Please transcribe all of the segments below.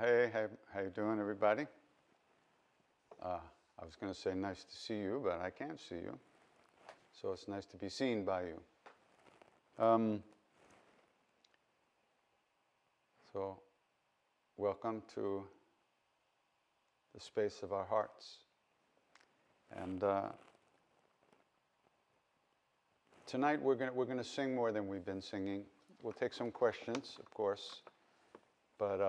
Hey, how you doing, everybody? I was going to say nice to see you, but I can't see you. So it's nice to be seen by you. So welcome to the space of our hearts. And tonight we're going to sing more than we've been singing. We'll take some questions, of course, but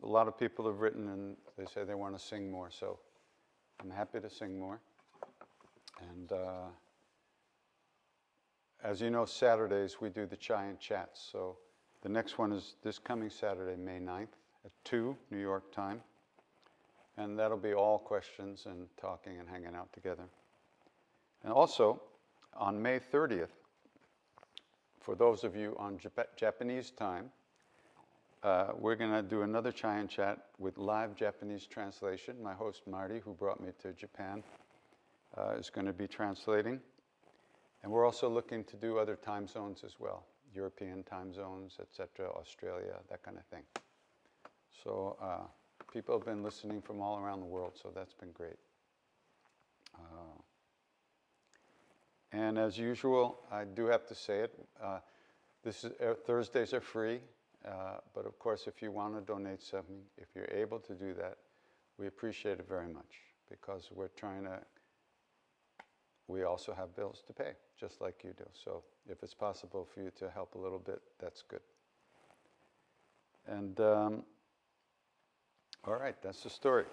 a lot of people have written and they say they want to sing more, so I'm happy to sing more. And as you know, Saturdays we do the chant chats. So the next one is this coming Saturday, May 9th at 2 New York time. And that'll be all questions and talking and hanging out together. And also, on May 30th, for those of you on Japanese time, we're going to do another chant chat with live Japanese translation. My host, Marty, who brought me to Japan, is going to be translating. And we're also looking to do other time zones as well, European time zones, etc., Australia, that kind of thing. So people have been listening from all around the world, so that's been great. And as usual, I do have to say it, Thursdays are free, but of course, if you want to donate something, if you're able to do that, we appreciate it very much, because we also have bills to pay, just like you do. So if it's possible for you to help a little bit, that's good. And all right, that's the story.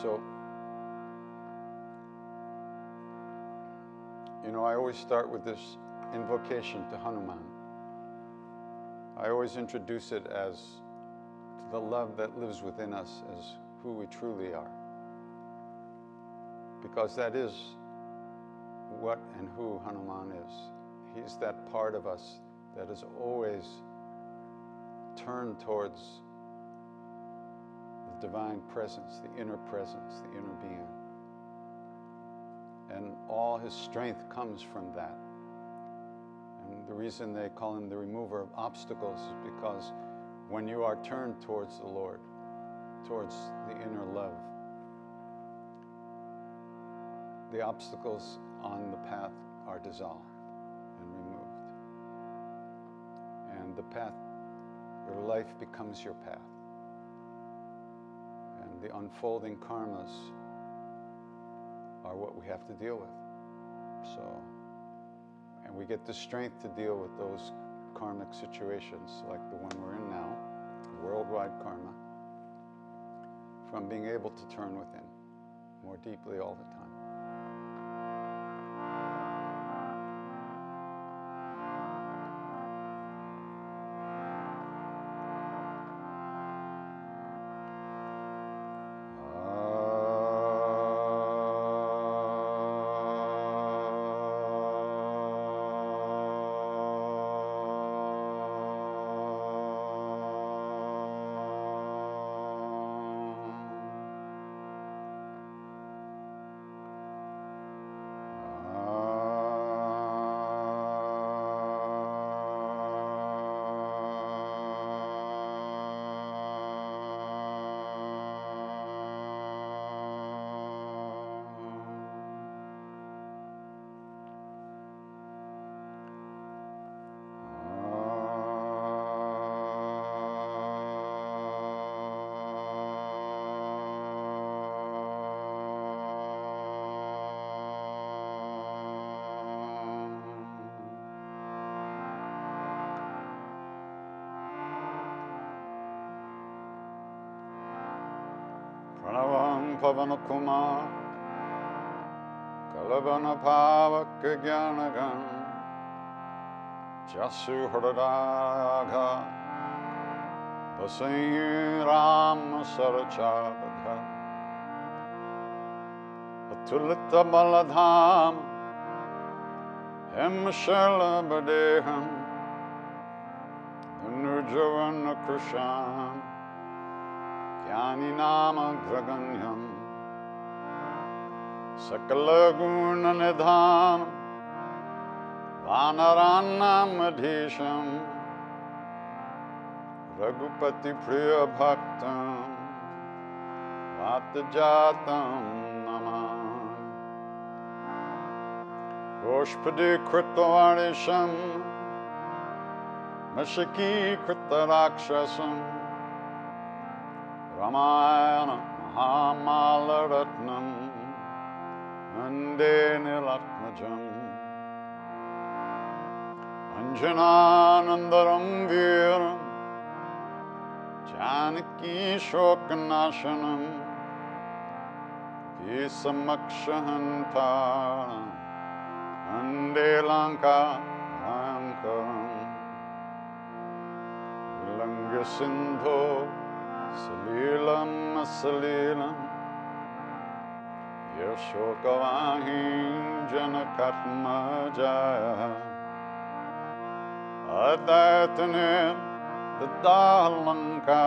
So, I always start with this invocation to Hanuman. I always introduce it as the love that lives within us as who we truly are. Because that is what and who Hanuman is. He's that part of us that is always turned towards the divine presence, the inner being. And all his strength comes from that. And the reason they call him the remover of obstacles is because when you are turned towards the Lord, towards the inner love, the obstacles on the path are dissolved and removed. And the path, your life becomes your path. And the unfolding karmas are what we have to deal with. And we get the strength to deal with those karmic situations like the one we're in now, worldwide karma, from being able to turn within more deeply all the time. Pranavam Pavanakuma Kalabana Pavaka Gyanagan Jasu Hradagha Basai Ram Sarachabadha Atulita Baladham Hemshala Badeham Nurjavana Krishan Jnani Nama Graganyam Sakala Guna Nidhanam Vanaranam Adhisham Raghupati Priya Bhaktam Vatajatam Namah Roshpadi Kritavarisham Mashaki Kritarakshasam Ramayana Mahamalaratnam Ande Nilatmajam Anjananandaram Viram Janaki Shokanashanam Visamakshahantaram Ande Lanka Ankaram Vilanga Sindho Salilam Asalilam Yashokavahim Janakatmajaya Adaitanir Dadalanka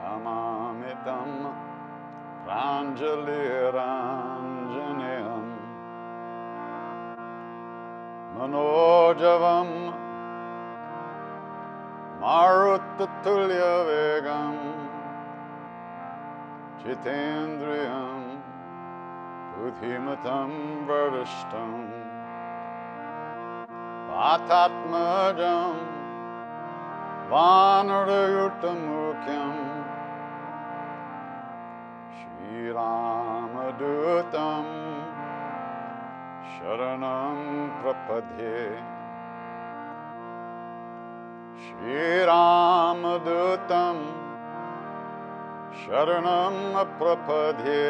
Yamamitam Pranjaliranjaneyam Manojavam Maruttatulya Vegam Jitendriyam Budhimatam Vardishtam Vatatmajam Vanarayutamukyam Shri Ramadutam Sharanam Prapadhe Shri Ramadutam Sharanam Prapadhe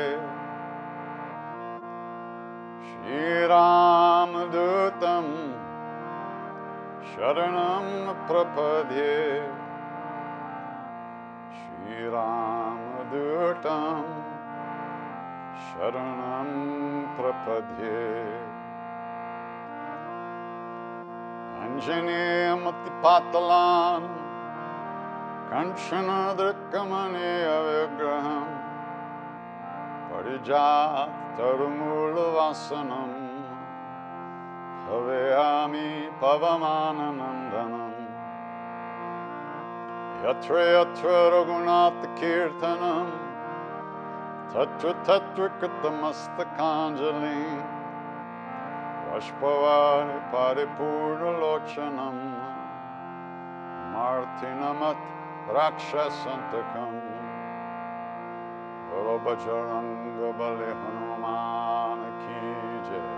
Shri Ramadutam Sharanam Prapadhe Shri Ramadutam Sharanam Prapadhe Anjaneyamati-patalan Kanchana-drikkamaneya-vigraham Parijat-tarumula-vasanam Bhaveyami Pavamananandanam Yatra Yatra Raghunath-kirtanam Tatra Tatra Kritamastakanjalim Vashpavari Paripurna Lochanam Martinamat Rakshasantakam Bhavabhajaranga Bali Hanuman Ki Jai.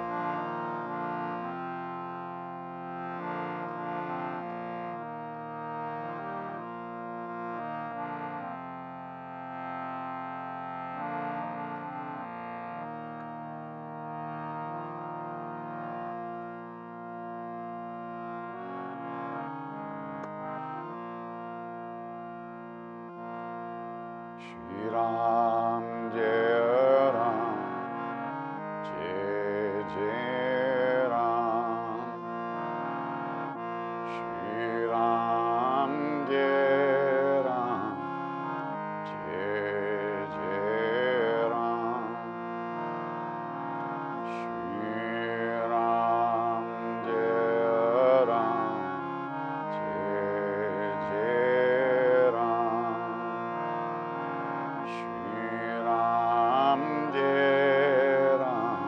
Shri Ram Jai Ram Jai Jai Ram Shri Ram Jai Ram Jai Jai Ram Shri Ram Jai Ram Jai Jai Ram Shri Ram Jai Ram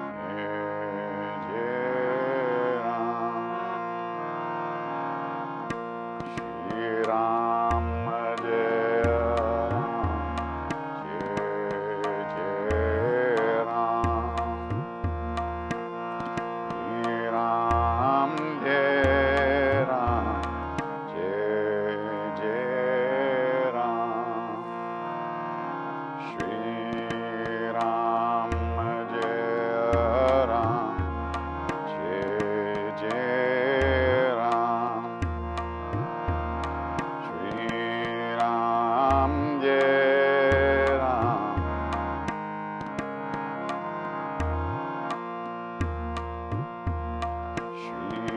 Jai Jai Ram Shri Ram Jai Ram Jai Jai Ram Shri Ram Jai Ram Jai Jai Ram Shri Ram Jai Ram Jai Jai Ram Shri Ram Jai Ram Shri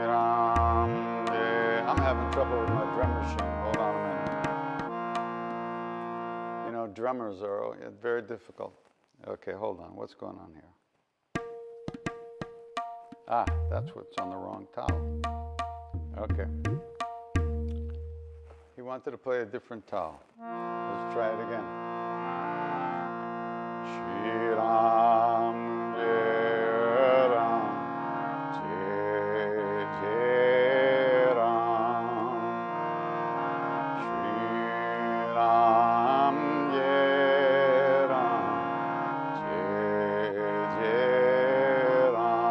Ram Jai. I'm having trouble with my drum machine. Hold on a minute. You know, drummers are very difficult. Okay, hold on. What's going on here? Ah, that's what's on the wrong towel. Okay. He wanted to play a different towel. Let's try it again. Shri Ram, Jai Ram, Jai Jai Ram. Shri Ram, Jai Ram, Jai Jai Ram.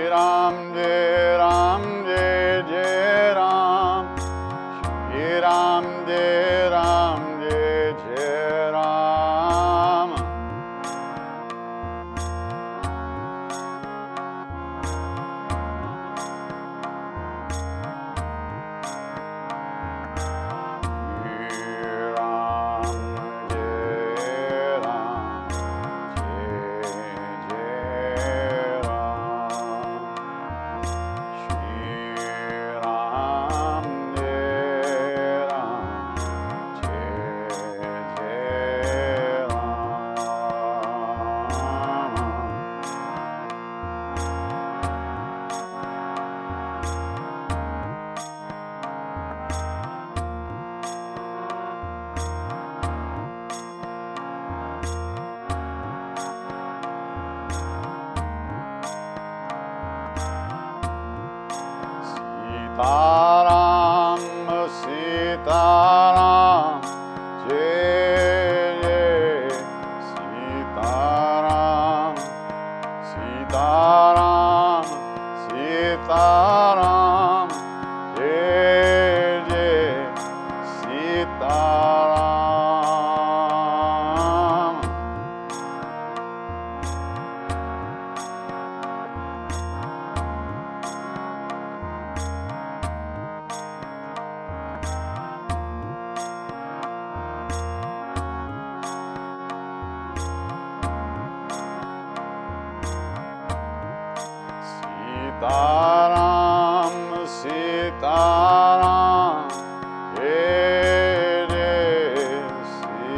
Ram Jai Ram Jai Jai Ram. Shri Ram Jai Ram Jai Jai Ram. Sitaram, Sitaram, Jai Jai Sitaram, Sitaram, Sitaram, Jai Jai Sitaram. Sitaram, Sitaram, Jai Jai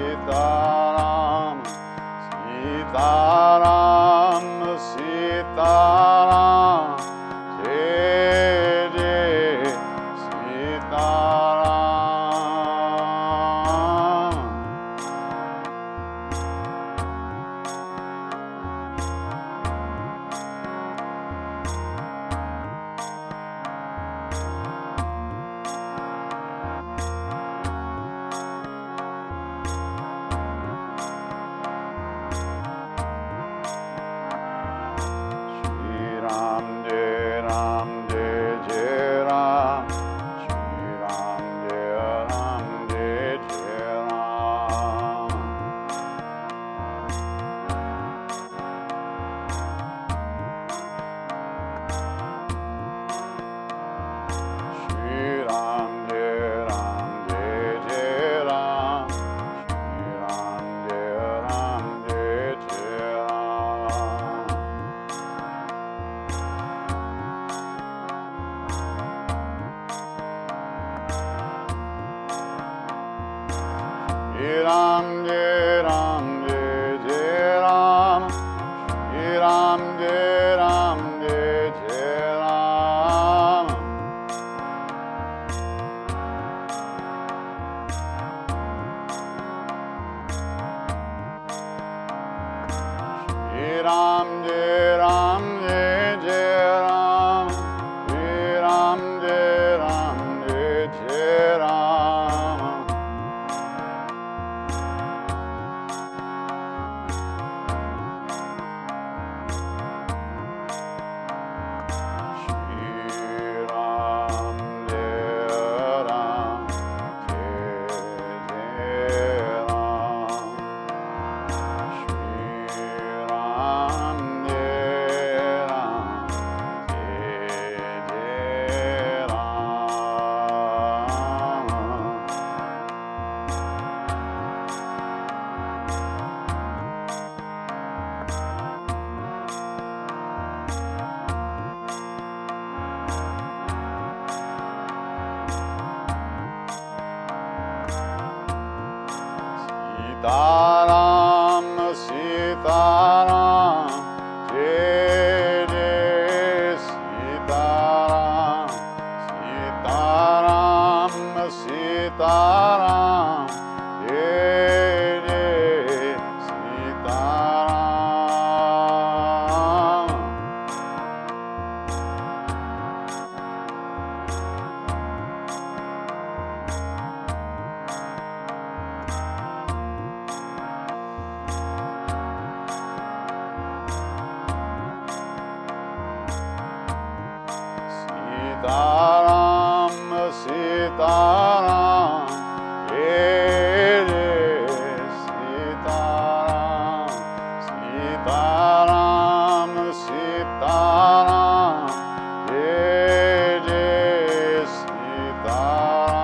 Sitaram, Sitaram, Sitaram, Jai Jai Sitaram. Ram Jai Ram Jai Jai Ram. Shri Ram Jai Ram Jai Jai Ram. Shri Ram Jai Ram Jai Jai Ram. Shri Ram Jai Ram Jai Jai Ram. Shri Ram Jai Ram Jai Jai Ram. Shri Ram Jai Ram Jai Jai Ram. Shri Ram Jai Ram Jai Jai Ram. Shri Ram Jai Ram Jai Jai Ram. Sitaram, Sitaram, Jai Jai Sitaram, Sitaram, Sitaram, Jai Jai Sitaram. Sitaram, Jai Jai Sitaram, Sitaram, Sitaram, Jai Jai Sitaram.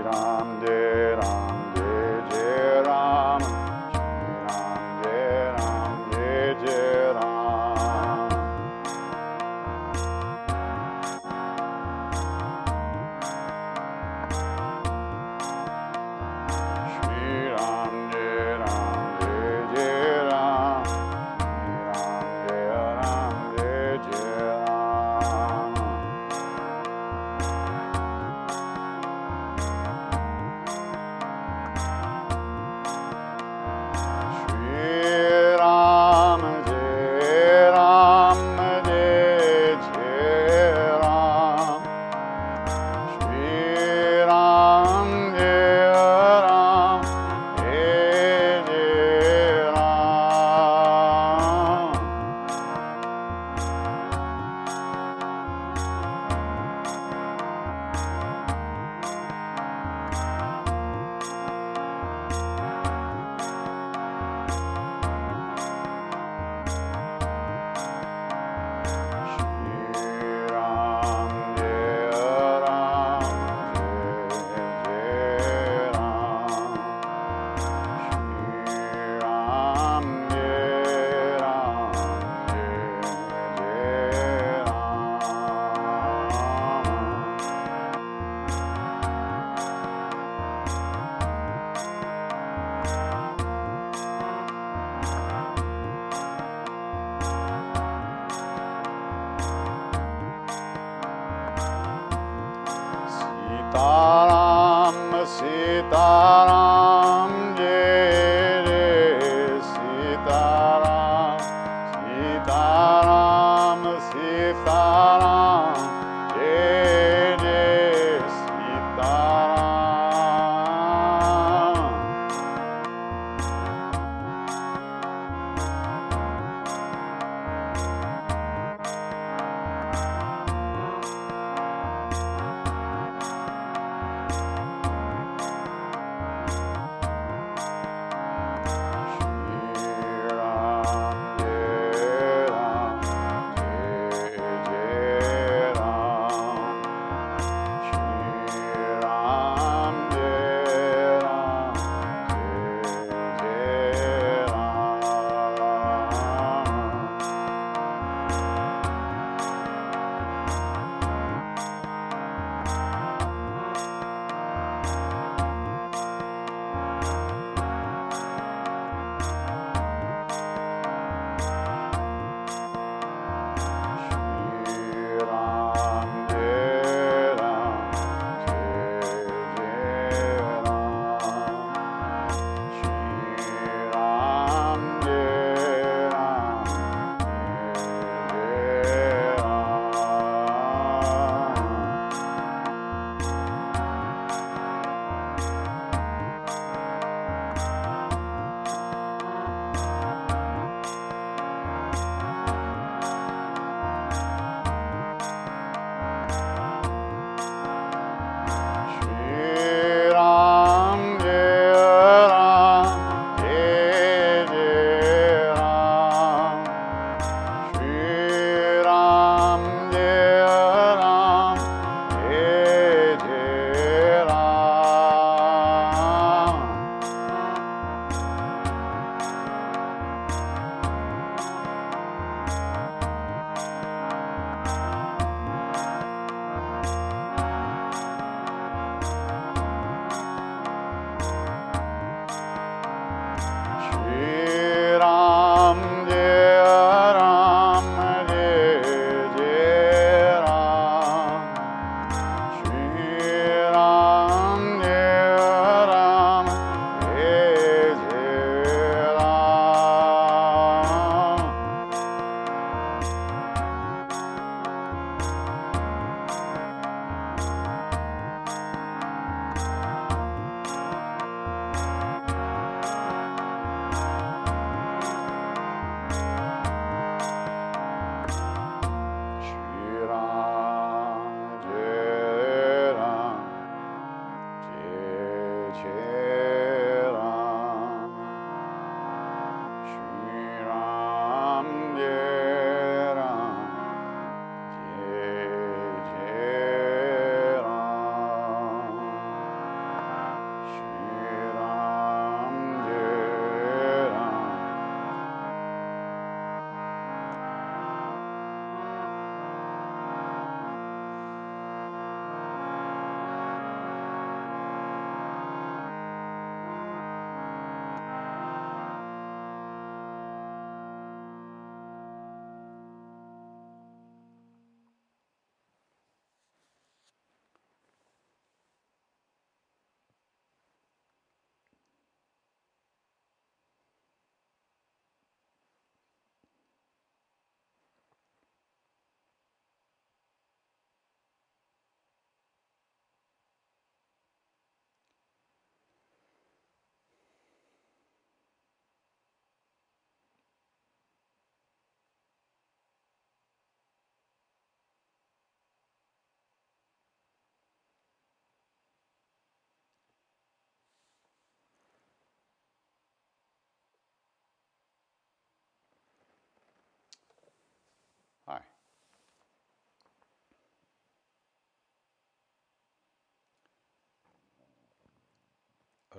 Ram Jai Ram Jai Jai Ram, Shri Ram Jai Ram. Shri Ram Jai Ram Jai Jai Ram, Shri Ram Jai Jai Ram. Shri Ram Jai Ram Jai Jai Ram, Shri Ram Jai Ram Jai Jai Ram. Sitaram, Sitaram, Jai Jai Sitaram, Sitaram, Sitaram, Jai Jai Sitaram.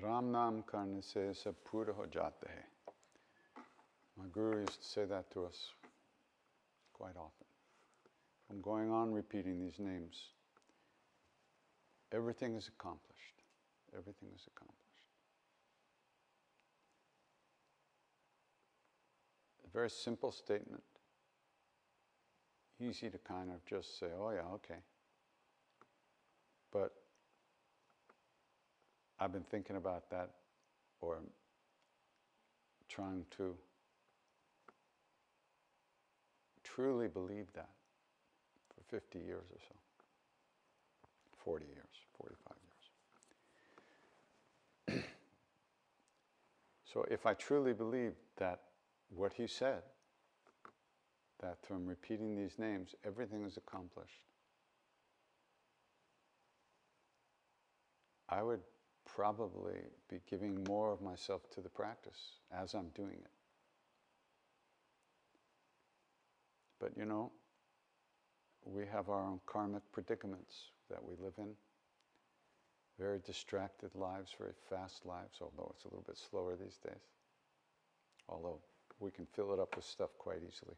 Ram Nam karne se sab pura ho jata hai. My guru used to say that to us quite often. From going on repeating these names, everything is accomplished. Everything is accomplished. A very simple statement. Easy to kind of just say, oh yeah, okay. But I've been thinking about that, or trying to truly believe that for 50 years or so. 40 years, 45 years. So if I truly believe that what he said, that from repeating these names, everything is accomplished, I would probably be giving more of myself to the practice as I'm doing it. But you know, we have our own karmic predicaments that we live in. Very distracted lives, very fast lives, although it's a little bit slower these days. Although we can fill it up with stuff quite easily.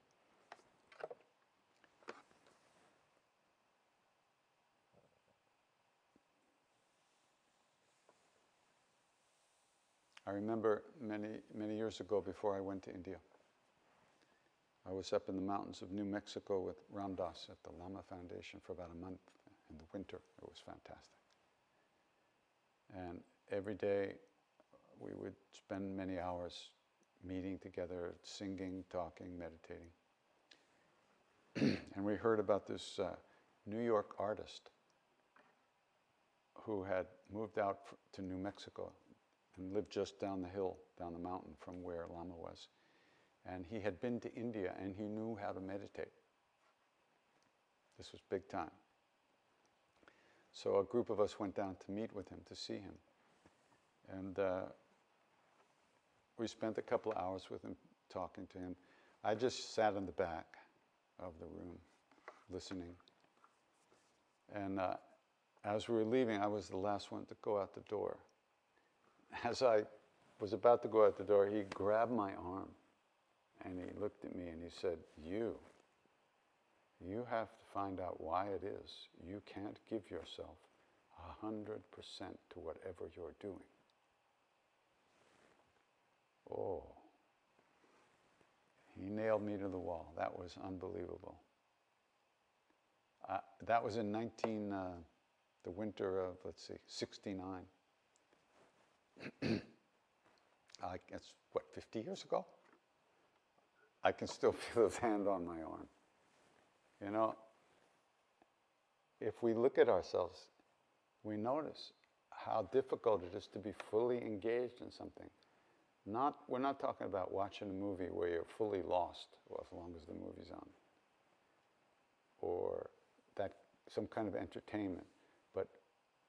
I remember many years ago, before I went to India, I was up in the mountains of New Mexico with Ram Dass at the Lama Foundation for about a month in the winter. It was fantastic. And every day we would spend many hours meeting together, singing, talking, meditating. And we heard about this New York artist who had moved out to New Mexico and lived just down the hill, down the mountain from where Lama was. And he had been to India and he knew how to meditate. This was big time. So a group of us went down to meet with him, to see him. And we spent a couple of hours with him, talking to him. I just sat in the back of the room, listening. And as we were leaving, I was the last one to go out the door. As I was about to go out the door, he grabbed my arm and he looked at me and he said, you have to find out why it is you can't give yourself 100% to whatever you're doing. Oh, he nailed me to the wall. That was unbelievable. That was in the winter of, 69. That's, 50 years ago? I can still feel his hand on my arm. You know, if we look at ourselves, we notice how difficult it is to be fully engaged in something. We're not talking about watching a movie where you're fully lost, well, as long as the movie's on, or that some kind of entertainment. But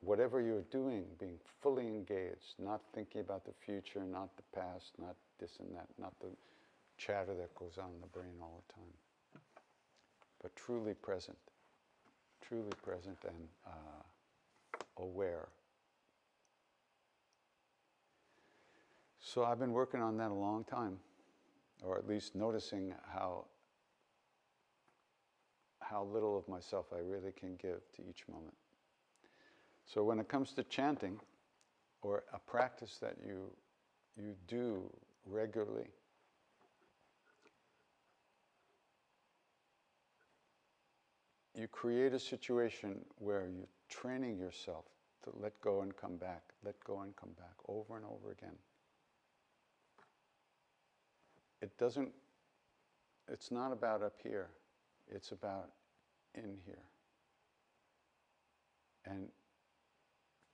whatever you're doing, being fully engaged, not thinking about the future, not the past, not this and that, not the chatter that goes on in the brain all the time, but truly present and aware. So I've been working on that a long time, or at least noticing how little of myself I really can give to each moment. So when it comes to chanting, or a practice that you do regularly, you create a situation where you're training yourself to let go and come back, over and over again. It's not about up here, it's about in here. And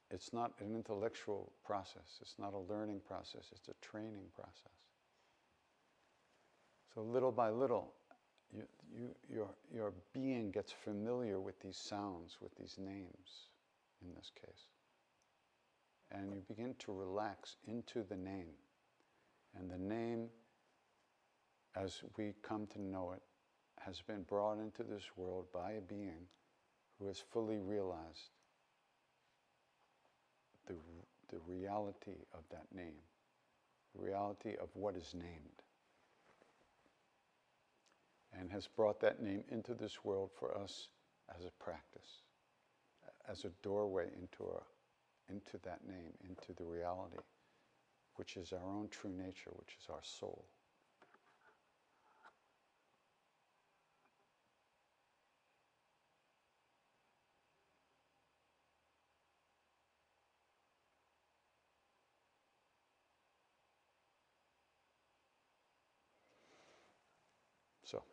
it's not an intellectual process, it's not a learning process, it's a training process. So little by little, your being gets familiar with these sounds, with these names, in this case. And you begin to relax into the name. And the name, as we come to know it, has been brought into this world by a being who has fully realized the reality of that name, the reality of what is named, and has brought that name into this world for us as a practice, as a doorway into that name, into the reality, which is our own true nature, which is our soul. So.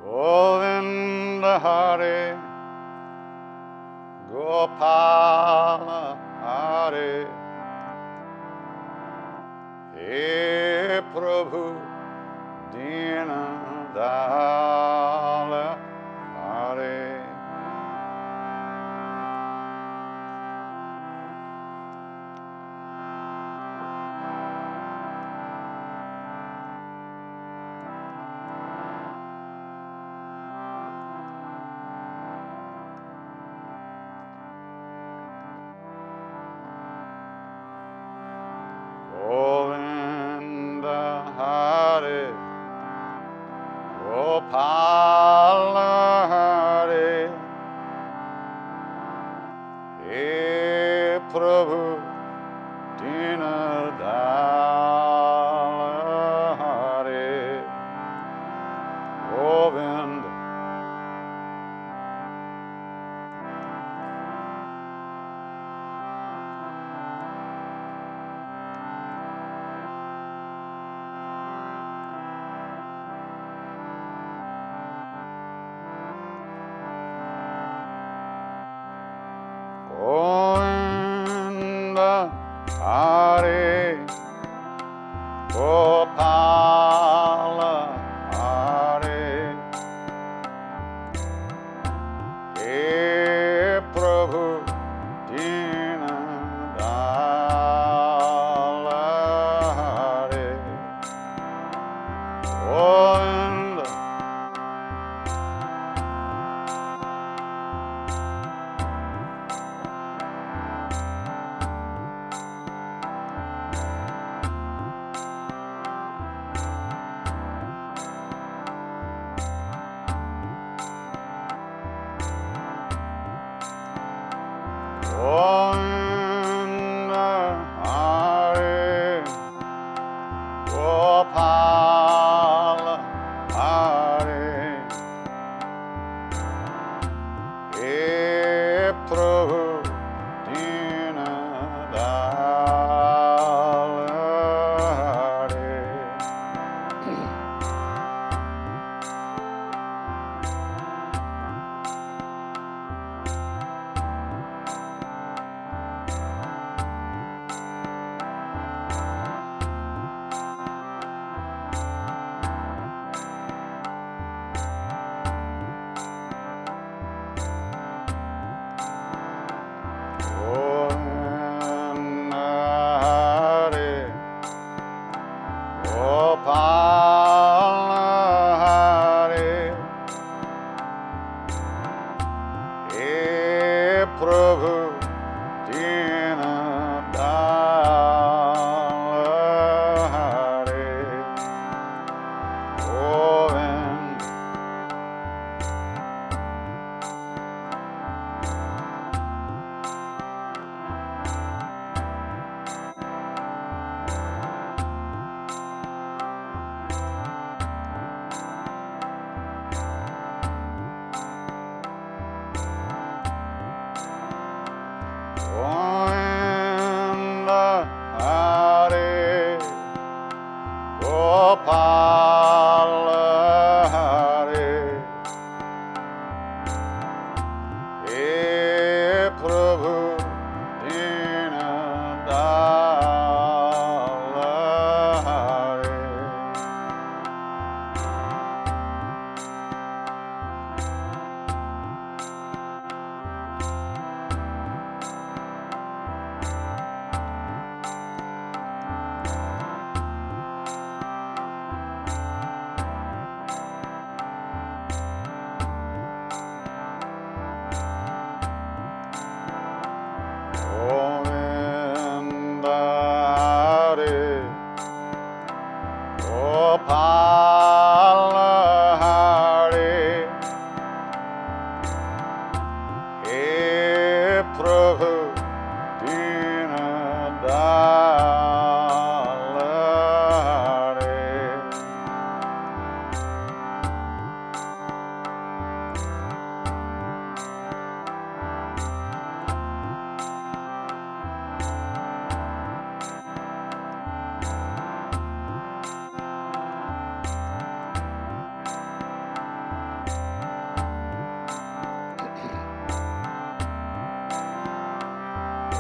Govinda Hare, Gopala Hare, He Prabhu Dina Dala Hare. Govinda Hare, Gopala Hare, He Prabhu Dina Dala Hare. Govinda.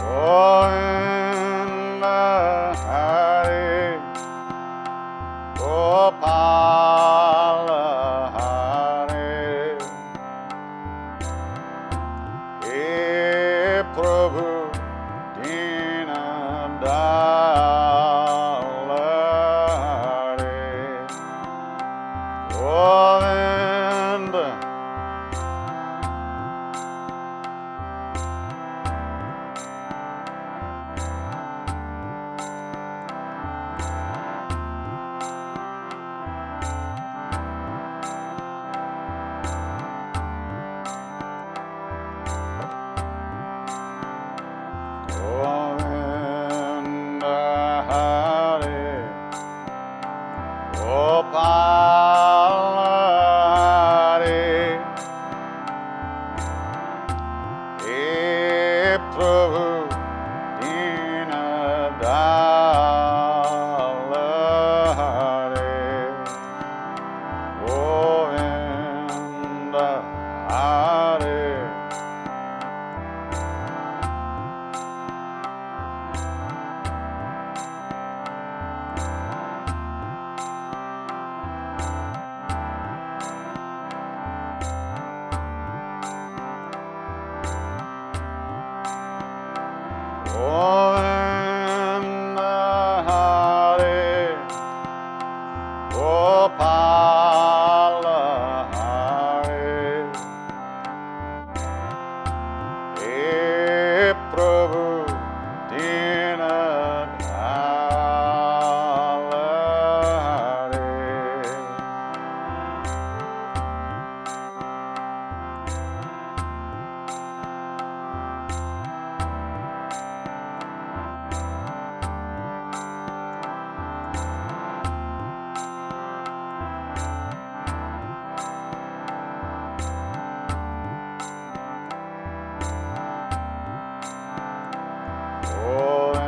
Govinda Hare Gopala Hare He Prabhu Dinadala Hare Govinda Govinda Hare Gopala Hare He Prabhu Dinadala Hare Govinda Hare Govinda Hare Gopala Hare He Prabhu Dinadala Hare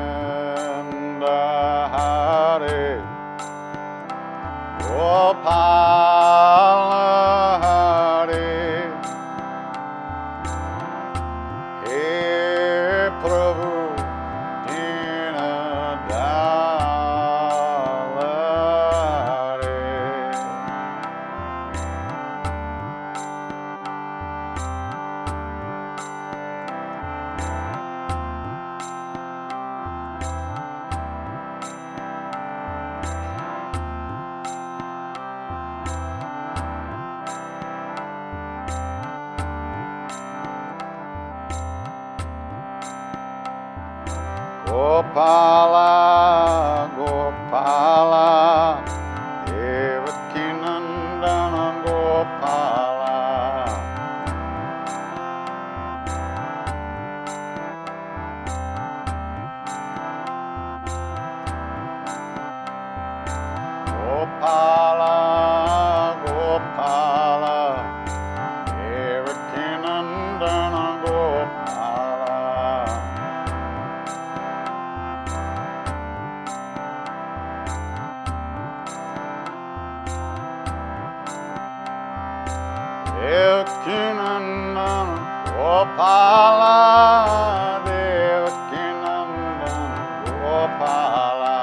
Govinda Hare Gopala Hare He Prabhu Dinadala Hare Gopala, Gopala, Devaki Nandana Gopala. Gopala, Gopala, Devaki Nandana Gopala. Devaki Nandana Gopala, Devaki Nandana Gopala.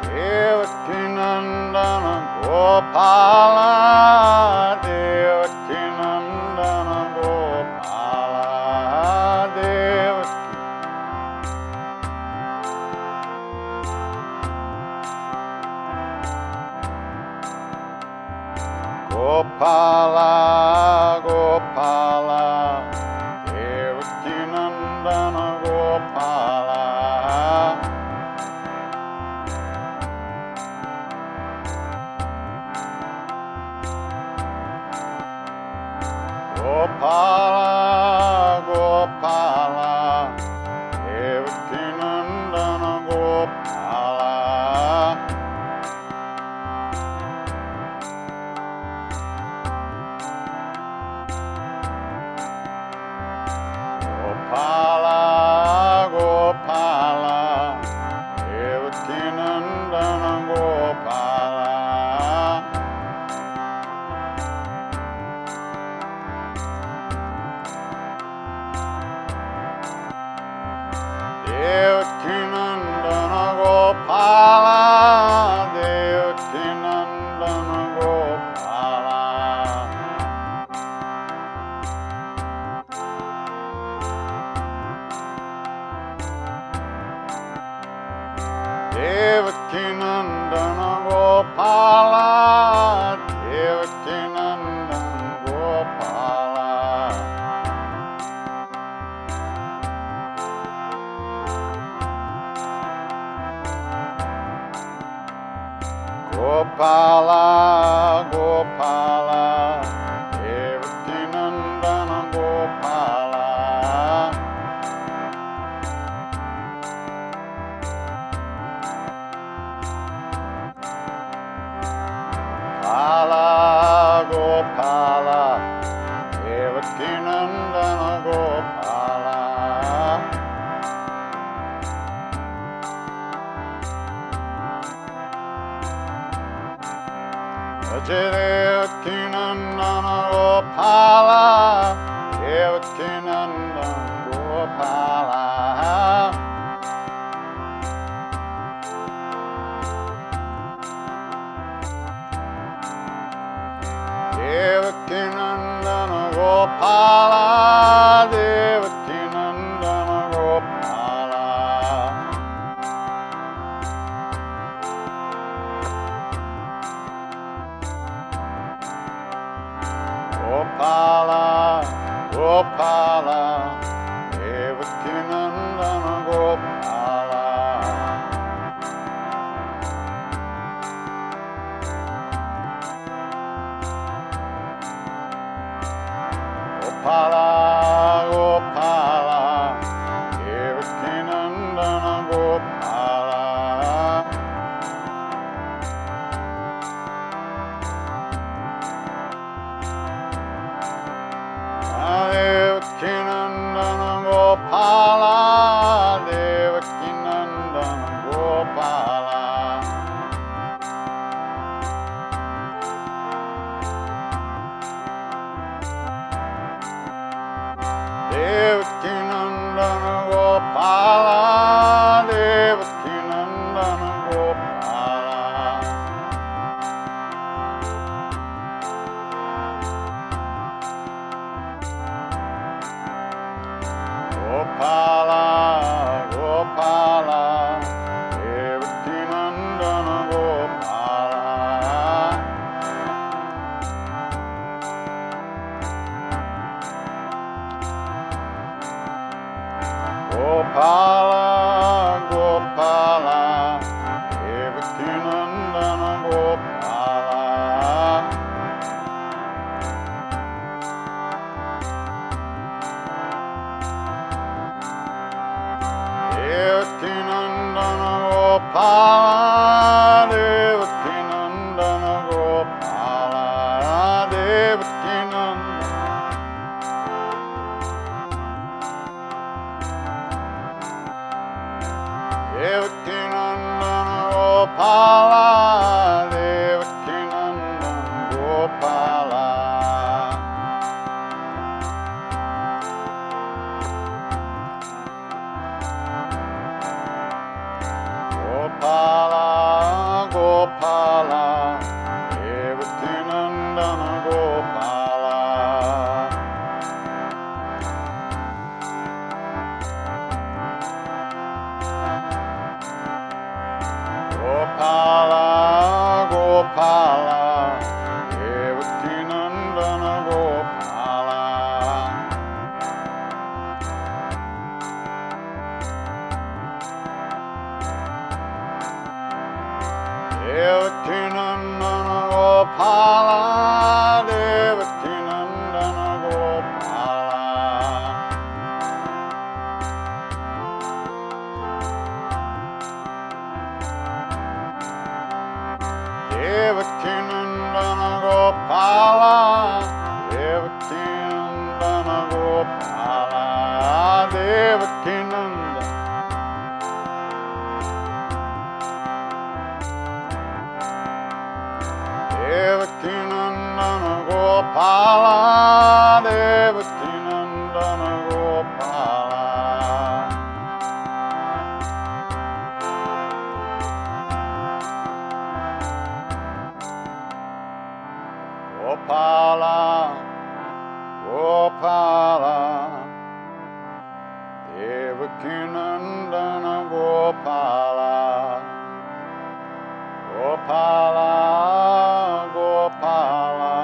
Devaki Nandana Gopala, Devaki Nandana Gopala, Devaki. Gopala, Gopala, Devaki Nandana Gopala. Devaki Nandana Gopala, Devaki Nandana Gopala. Devaki Nandana Gopala, Devaki Nandana Gopala. Gopala, Gopala, Devaki Nandana Gopala. Gopala, Gopala, Devaki Nandana Gopala. Devaki Nandana Gopala, Devaki Nandana Gopala. Devaki Nandana Gopala, Devaki Nandana Gopala. Gopala, Gopala, Devaki Nandana Gopala. Gopala, Gopala, Devaki Nandana Gopala. Devaki Nandana Gopala, Devaki Nandana Gopala. Devaki Nandana Gopala, Devaki Nandana Gopala. Gopala, Gopala, Devaki Nandana Gopala. Gopala, Gopala, Devaki Nandana Gopala. Devaki Nandana Gopala, Devaki Nandana Gopala. Devaki Nandana. Devaki Nandana Gopala, Devaki Nandana Gopala. Gopala, Gopala, Devaki Nandana Gopala. Gopala, Gopala, Devaki Nandana Gopala. Devaki Nandana Gopala, Devaki Nandana Gopala. Devaki Nandana Gopala, Devaki Nandana Gopala. Devaki Nandana. Devaki Nandana Gopala, Devaki Nandana Gopala. Devakinandana Gopala, Gopala, Gopala.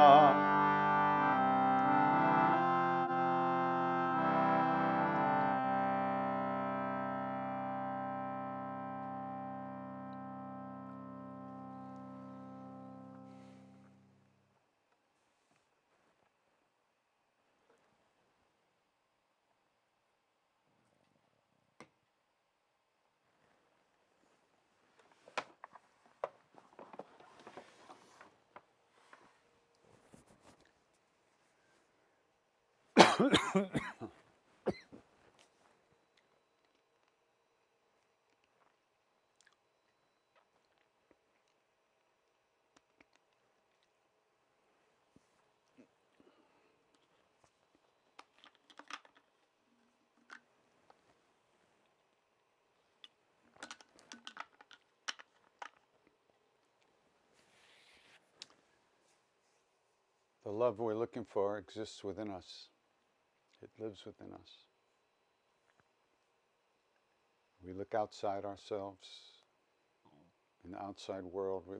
The love we're looking for exists within us. It lives within us. We look outside ourselves. In the outside world, we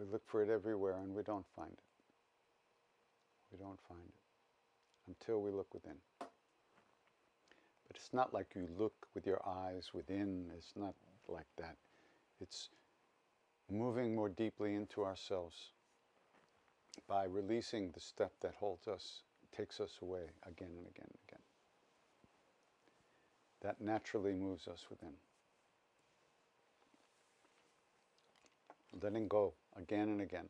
look for it everywhere and we don't find it. We don't find it until we look within. But it's not like you look with your eyes within. It's not like that. It's moving more deeply into ourselves by releasing the stuff that holds us, takes us away again and again and again. That naturally moves us within. Letting go again and again.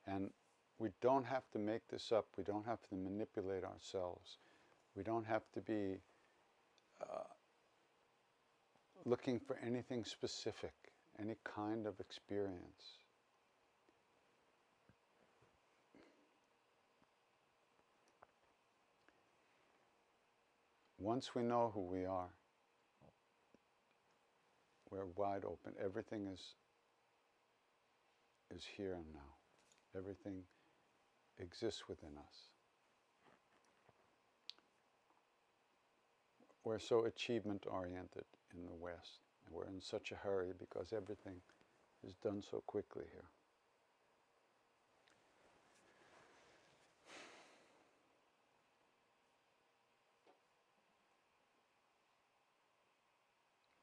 And we don't have to make this up. We don't have to manipulate ourselves. We don't have to be looking for anything specific, any kind of experience. Once we know who we are, we're wide open. Everything is here and now. Everything exists within us. We're so achievement-oriented in the West. And we're in such a hurry because everything is done so quickly here.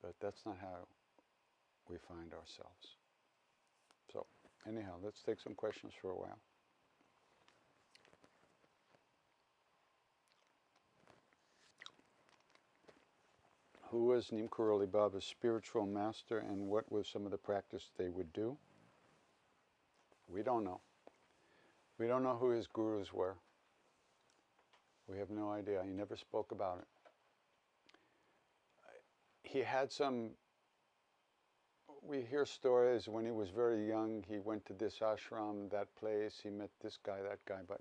But that's not how we find ourselves. So, anyhow, let's take some questions for a while. Who was Neem Karoli Baba's spiritual master and what was some of the practice they would do? We don't know. We don't know who his gurus were. We have no idea. He never spoke about it. He had some, we hear stories when he was very young, he went to this ashram, that place, he met this guy, that guy, but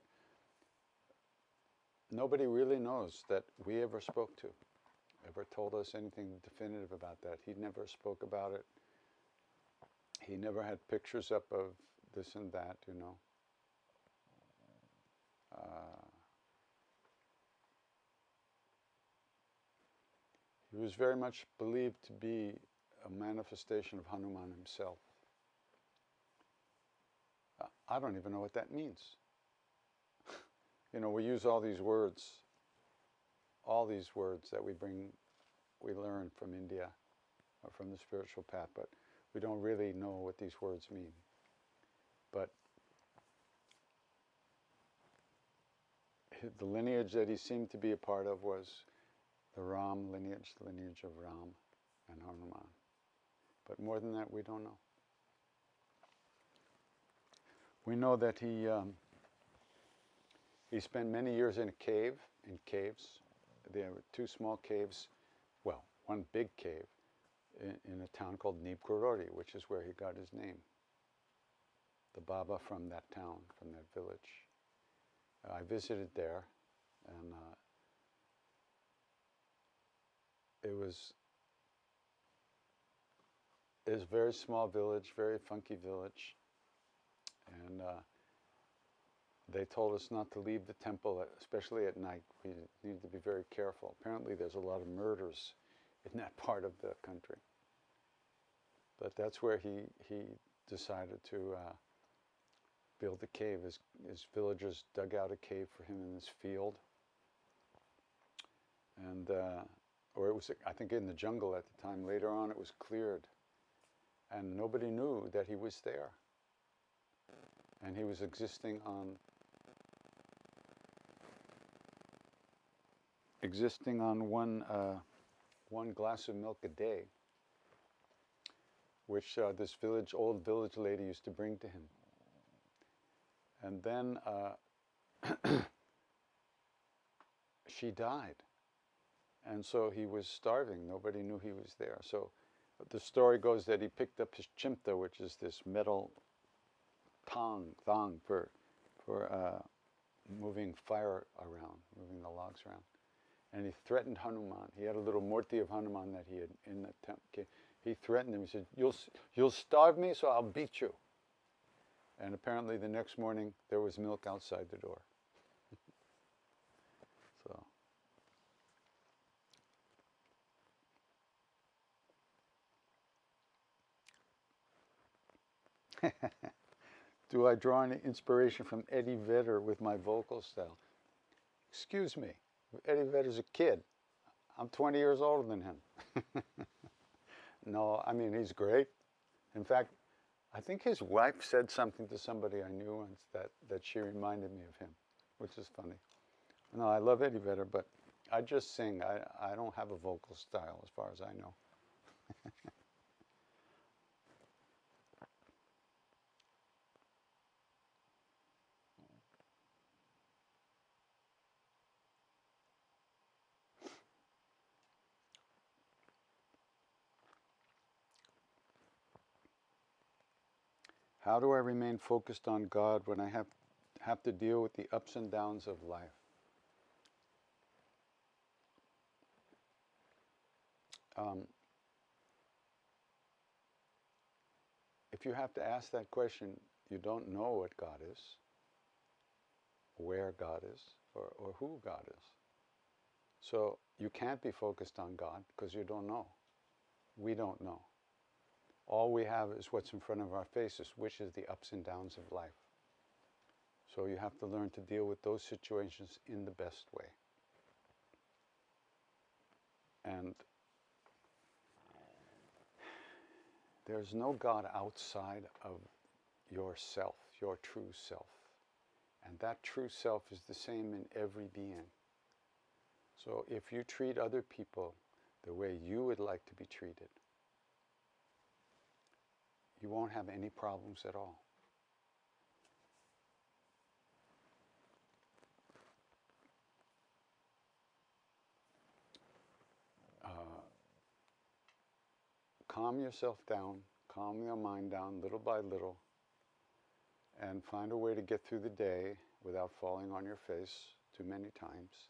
nobody really knows that we ever spoke to, ever told us anything definitive about that. He never spoke about it. He never had pictures up of this and that, you know. He was very much believed to be a manifestation of Hanuman himself. I don't even know what that means. You know, we use all these words that we learn from India or from the spiritual path, but we don't really know what these words mean. But the lineage that he seemed to be a part of was the Ram lineage, the lineage of Ram and Hanuman. But more than that, we don't know. We know that he spent many years in caves. There were two small caves, well, one big cave in a town called Neem Karoli, which is where he got his name. The Baba from that town, from that village. I visited there, and it was a very small village, very funky village. they told us not to leave the temple, especially at night. We need to be very careful. Apparently there's a lot of murders in that part of the country. But that's where he decided to build a cave. His villagers dug out a cave for him in this field. And, or it was, I think, in the jungle at the time. Later on it was cleared. And nobody knew that he was there. And he was existing on one glass of milk a day, which this old village lady used to bring to him. And then she died. And so he was starving. Nobody knew he was there. So the story goes that he picked up his chimta, which is this metal thong for moving fire around, moving the logs around. And he threatened Hanuman. He had a little murti of Hanuman that he had in the temple. He threatened him. He said, you'll starve me, so I'll beat you. And apparently the next morning there was milk outside the door. So. Do I draw any inspiration from Eddie Vedder with my vocal style? Excuse me, Eddie Vedder's a kid. I'm 20 years older than him. No, I mean, he's great. In fact, I think his wife said something to somebody I knew once that she reminded me of him, which is funny. No, I love Eddie Vedder, but I just sing. I don't have a vocal style as far as I know. How do I remain focused on God when I have to deal with the ups and downs of life? If you have to ask that question, you don't know what God is, where God is, or who God is. So you can't be focused on God because you don't know. We don't know. All we have is what's in front of our faces, which is the ups and downs of life. So you have to learn to deal with those situations in the best way. And there's no God outside of yourself, your true self. And that true self is the same in every being. So if you treat other people the way you would like to be treated, you won't have any problems at all. Calm yourself down, calm your mind down little by little, and find a way to get through the day without falling on your face too many times,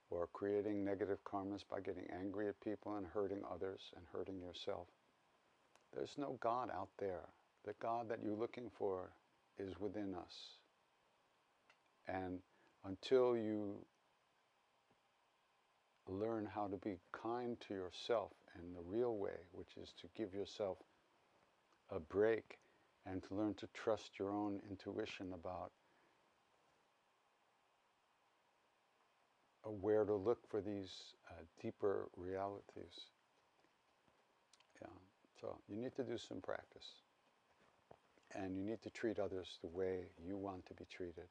or creating negative karmas by getting angry at people and hurting others and hurting yourself. There's no God out there. The God that you're looking for is within us. And until you learn how to be kind to yourself in the real way, which is to give yourself a break and to learn to trust your own intuition about where to look for these deeper realities. Yeah. So you need to do some practice. And you need to treat others the way you want to be treated.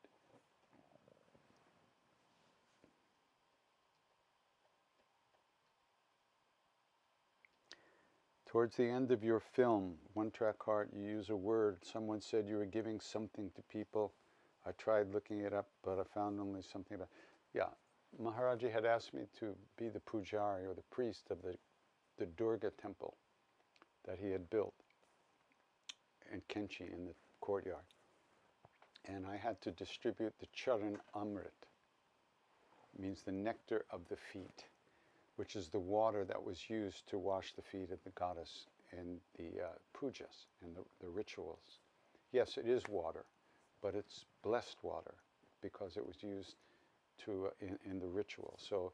Towards the end of your film, One Track Heart, you use a word. Someone said you were giving something to people. I tried looking it up, but I found only something about... Yeah, Maharaji had asked me to be the pujari, or the priest of the Durga temple that he had built in Kenchi, in the courtyard. And I had to distribute the charan amrit, means the nectar of the feet, which is the water that was used to wash the feet of the goddess in the pujas, in the rituals. Yes, it is water, but it's blessed water because it was used in the ritual. So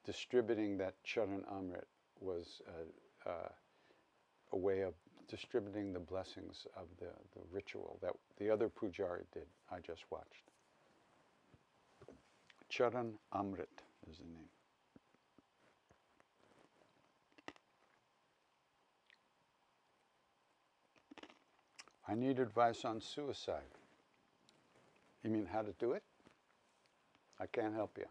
distributing that charan amrit was a way of distributing the blessings of the ritual that the other pujari did. I just watched. Charan amrit is the name. I need advice on suicide. You mean how to do it? I can't help you.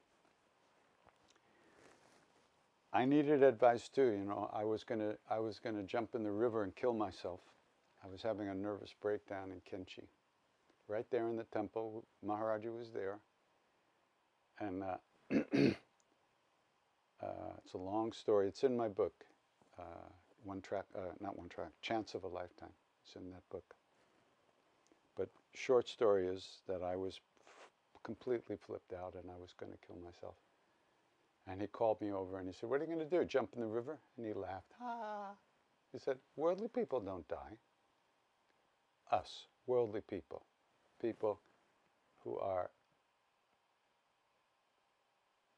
I needed advice too. I was gonna jump in the river and kill myself. I was having a nervous breakdown in Kenchi, right there in the temple. Maharaji was there, and it's a long story. It's in my book, Chants of a Lifetime. It's in that book. But short story is that I was completely flipped out and I was going to kill myself. And he called me over and he said, "What are you going to do? Jump in the river?" And he laughed. Ah. He said, "Worldly people don't die. Us, worldly people, people who are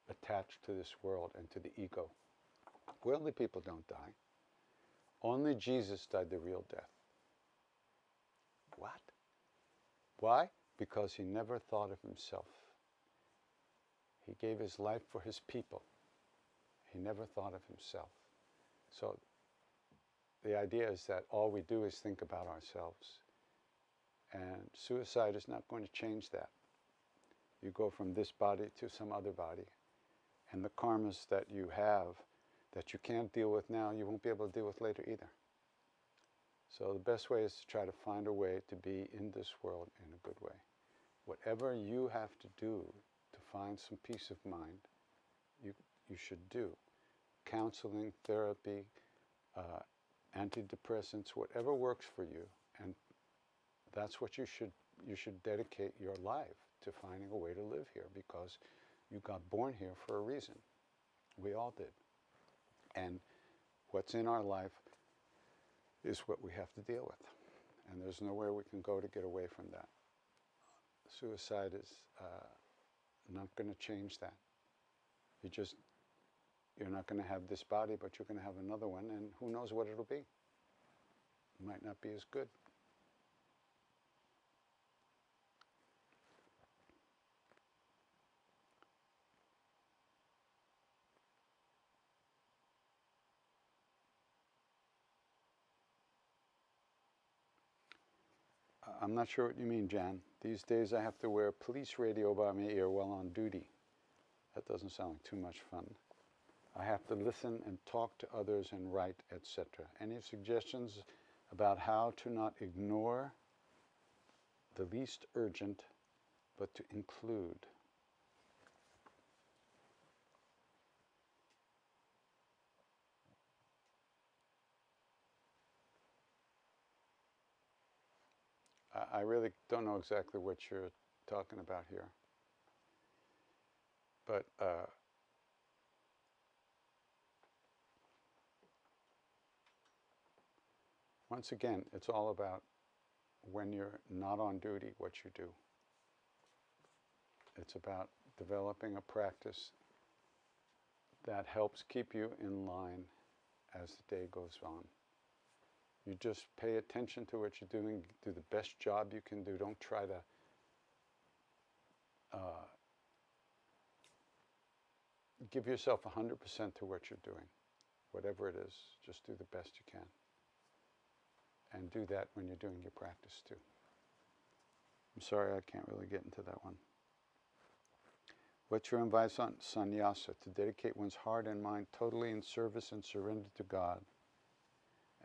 attached to this world and to the ego. Worldly people don't die. Only Jesus died the real death." What? Why? Because he never thought of himself. He gave his life for his people. He never thought of himself. So the idea is that all we do is think about ourselves. And suicide is not going to change that. You go from this body to some other body. And the karmas that you have that you can't deal with now, you won't be able to deal with later either. So the best way is to try to find a way to be in this world in a good way. Whatever you have to do to find some peace of mind, you should do. Counseling, therapy, antidepressants, whatever works for you. And that's what you should dedicate your life to, finding a way to live here, because you got born here for a reason. We all did. And what's in our life is what we have to deal with. And there's nowhere we can go to get away from that. Suicide is not going to change that. You're not going to have this body, but you're going to have another one, and who knows what it'll be. It might not be as good. I'm not sure what you mean, Jan. These days I have to wear police radio by my ear while on duty. That doesn't sound like too much fun. I have to listen and talk to others and write, etc. Any suggestions about how to not ignore the least urgent, but to include? I really don't know exactly what you're talking about here. But once again, it's all about when you're not on duty, what you do. It's about developing a practice that helps keep you in line as the day goes on. You just pay attention to what you're doing, do the best job you can do. Don't try to give yourself 100% to what you're doing. Whatever it is, just do the best you can. And do that when you're doing your practice too. I'm sorry, I can't really get into that one. What's your advice on sannyasa, to dedicate one's heart and mind totally in service and surrender to God?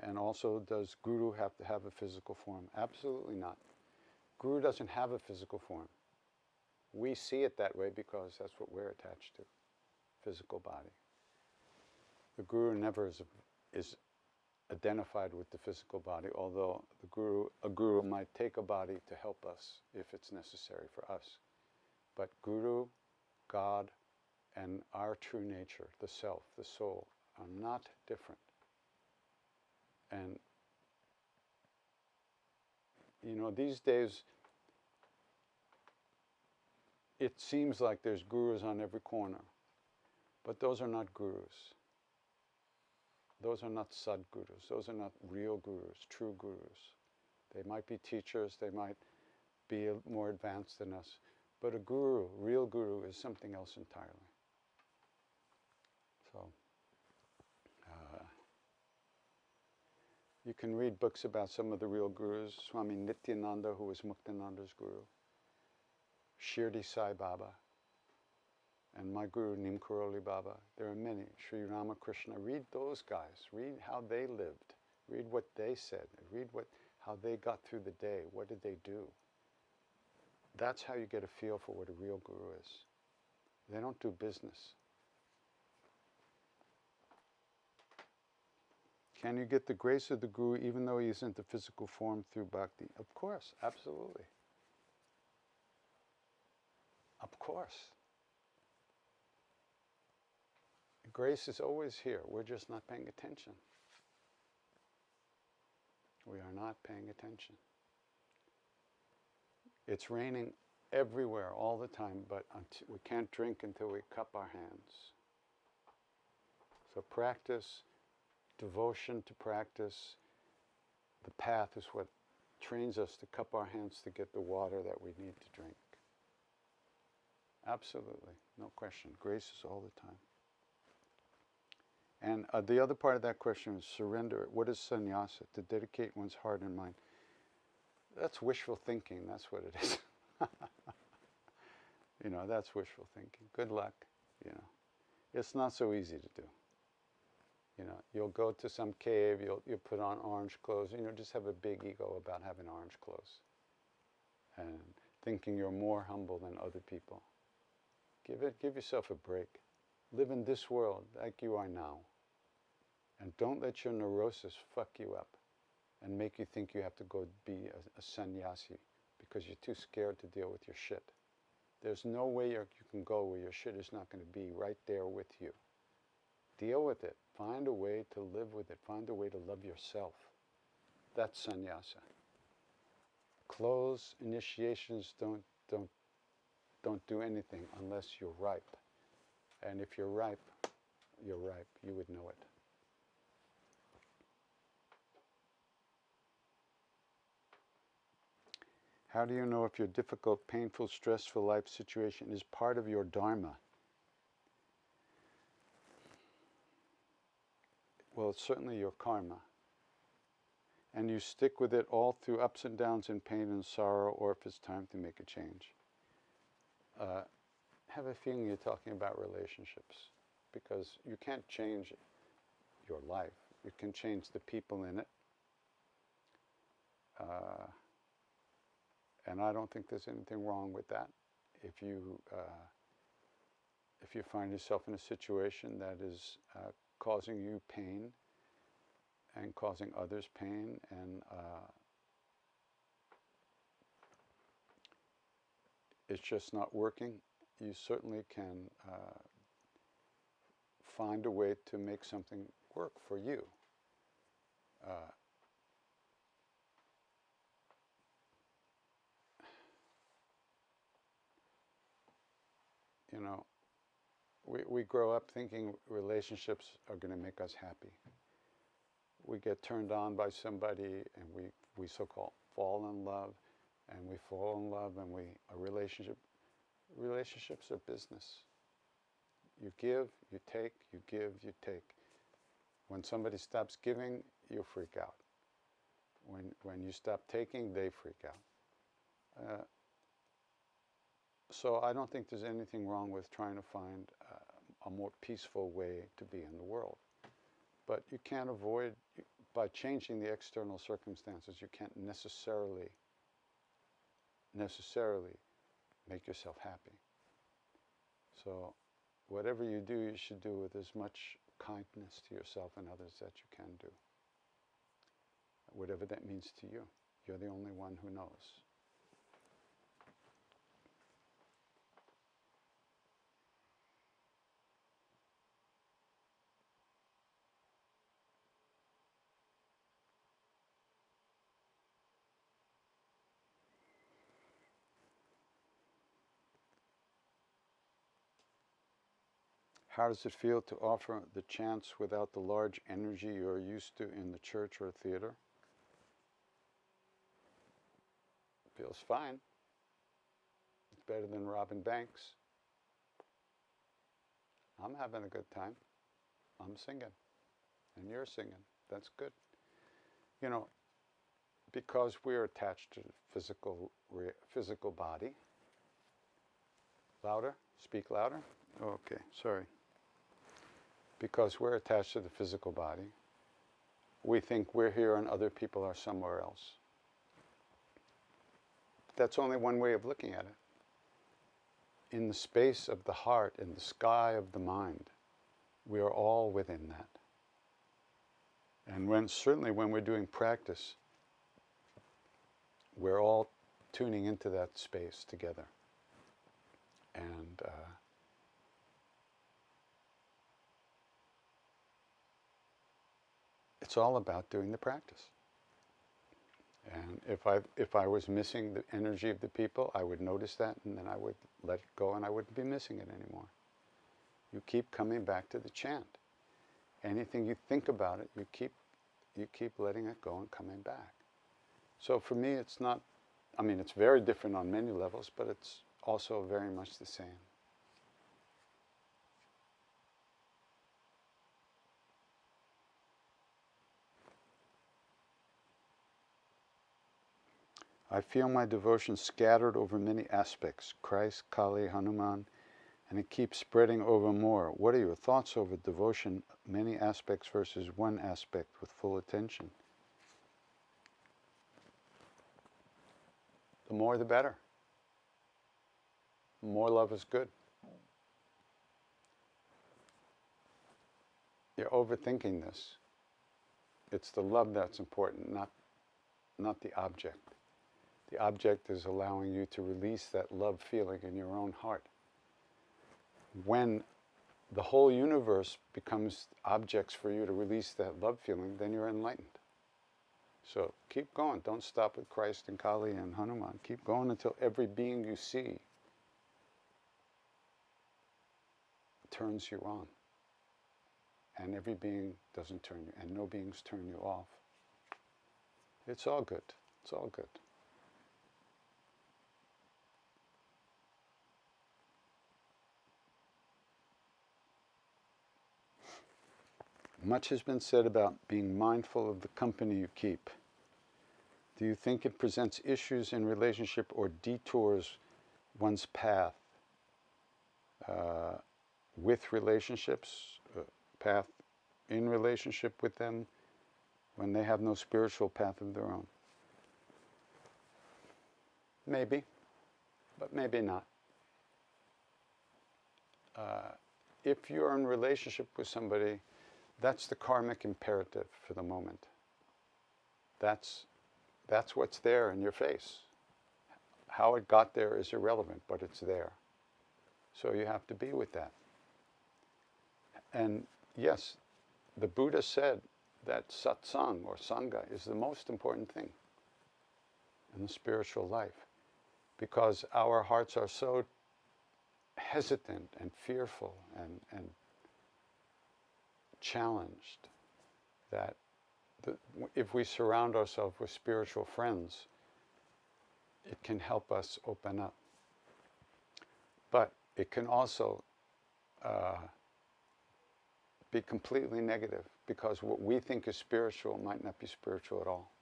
And also, does Guru have to have a physical form? Absolutely not. Guru doesn't have a physical form. We see it that way because that's what we're attached to, physical body. The Guru never is identified with the physical body, although a Guru might take a body to help us if it's necessary for us. But Guru, God, and our true nature, the self, the soul, are not different. And You know, these days, it seems like there's gurus on every corner, but those are not gurus. Those are not sadgurus. Those are not real gurus, true gurus. They might be teachers, they might be more advanced than us, but a guru, real guru, is something else entirely. So, you can read books about some of the real gurus. Swami Nityananda, who was Muktananda's guru, Shirdi Sai Baba, and my guru Neem Karoli Baba. There are many. Sri Ramakrishna. Read those guys. Read how they lived. Read what they said. Read how they got through the day. What did they do? That's how you get a feel for what a real guru is. They don't do business. Can you get the grace of the guru even though he isn't the physical form through bhakti? Of course, absolutely. Of course. Grace is always here. We're just not paying attention. We are not paying attention. It's raining everywhere all the time, but we can't drink until we cup our hands. So practice, devotion to practice, the path is what trains us to cup our hands to get the water that we need to drink. Absolutely, no question. Grace is all the time. And the other part of that question is surrender. What is sannyasa? To dedicate one's heart and mind. That's wishful thinking. That's what it is. You know, that's wishful thinking. Good luck. You know, it's not so easy to do. You know, you'll go to some cave. You'll put on orange clothes. You know, just have a big ego about having orange clothes, and thinking you're more humble than other people. Give yourself a break. Live in this world like you are now. And don't let your neurosis fuck you up and make you think you have to go be a sannyasi because you're too scared to deal with your shit. There's no way you can go where your shit is not going to be right there with you. Deal with it. Find a way to live with it. Find a way to love yourself. That's sannyasa. Clothes, initiations don't do anything unless you're ripe. And if you're ripe, you would know it. How do you know if your difficult, painful, stressful life situation is part of your dharma? Well, it's certainly your karma. And you stick with it all through ups and downs and pain and sorrow, or if it's time to make a change. Have a feeling you're talking about relationships, because you can't change your life. You can change the people in it. And I don't think there's anything wrong with that. If you find yourself in a situation that is causing you pain and causing others pain, and it's just not working, you certainly can find a way to make something work for you. You know, we grow up thinking relationships are going to make us happy. We get turned on by somebody, and we so-called fall in love, and we fall in love, and relationships are business. You give, you take, you give, you take. When somebody stops giving, you freak out. When you stop taking, they freak out. So I don't think there's anything wrong with trying to find a more peaceful way to be in the world. But you can't avoid, by changing the external circumstances, you can't necessarily make yourself happy. So whatever you do, you should do with as much kindness to yourself and others that you can do. Whatever that means to you. You're the only one who knows. How does it feel to offer the chants without the large energy you're used to in the church or theater? Feels fine. It's better than robbing banks. I'm having a good time. I'm singing. And you're singing. That's good. You know, because we're attached to the physical body. Louder? Speak louder? Okay, sorry. Because we're attached to the physical body, we think we're here and other people are somewhere else. That's only one way of looking at it. In the space of the heart, in the sky of the mind, we are all within that. And certainly when we're doing practice, we're all tuning into that space together. And it's all about doing the practice. And if I was missing the energy of the people, I would notice that, and then I would let it go, and I wouldn't be missing it anymore. You keep coming back to the chant. Anything you think about it, you keep letting it go and coming back. So for me, it's not, I mean, it's very different on many levels, but it's also very much the same. I feel my devotion scattered over many aspects, Christ, Kali, Hanuman, and it keeps spreading over more. What are your thoughts over devotion, many aspects versus one aspect with full attention? The more the better. More love is good. You're overthinking this. It's the love that's important, not the object. The object is allowing you to release that love feeling in your own heart. When the whole universe becomes objects for you to release that love feeling, then you're enlightened. So keep going. Don't stop with Christ and Kali and Hanuman. Keep going until every being you see turns you on. And every being doesn't turn you, and no beings turn you off. It's all good. It's all good. Much has been said about being mindful of the company you keep. Do you think it presents issues in relationship or detours one's path with relationships, path in relationship with them when they have no spiritual path of their own? Maybe, but maybe not. If you're in relationship with somebody, that's the karmic imperative for the moment. That's what's there in your face. How it got there is irrelevant, but it's there. So you have to be with that. And yes, the Buddha said that Satsang or Sangha is the most important thing in the spiritual life, because our hearts are so hesitant and fearful and challenged that if we surround ourselves with spiritual friends, it can help us open up. But it can also be completely negative, because what we think is spiritual might not be spiritual at all.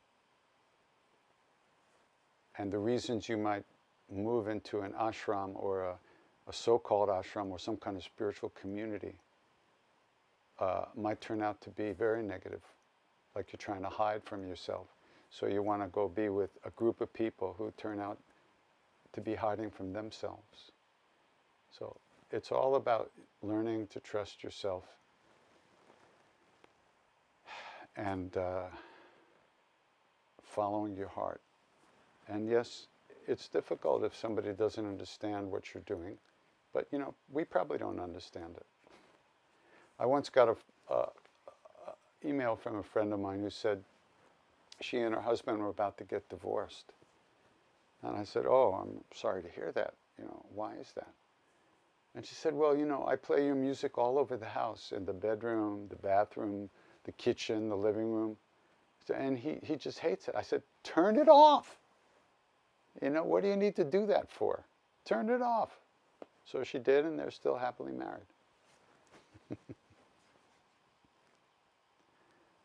And the reasons you might move into an ashram or a so-called ashram or some kind of spiritual community might turn out to be very negative, like you're trying to hide from yourself. So you want to go be with a group of people who turn out to be hiding from themselves. So it's all about learning to trust yourself and following your heart. And yes, it's difficult if somebody doesn't understand what you're doing, but you know, we probably don't understand it. I once got a email from a friend of mine who said she and her husband were about to get divorced. And I said, "Oh, I'm sorry to hear that. You know, why is that?" And she said, well, I play your music all over the house, in the bedroom, the bathroom, the kitchen, the living room. And he just hates it. I said, turn it off. What do you need to do that for? Turn it off. So she did, and they're still happily married.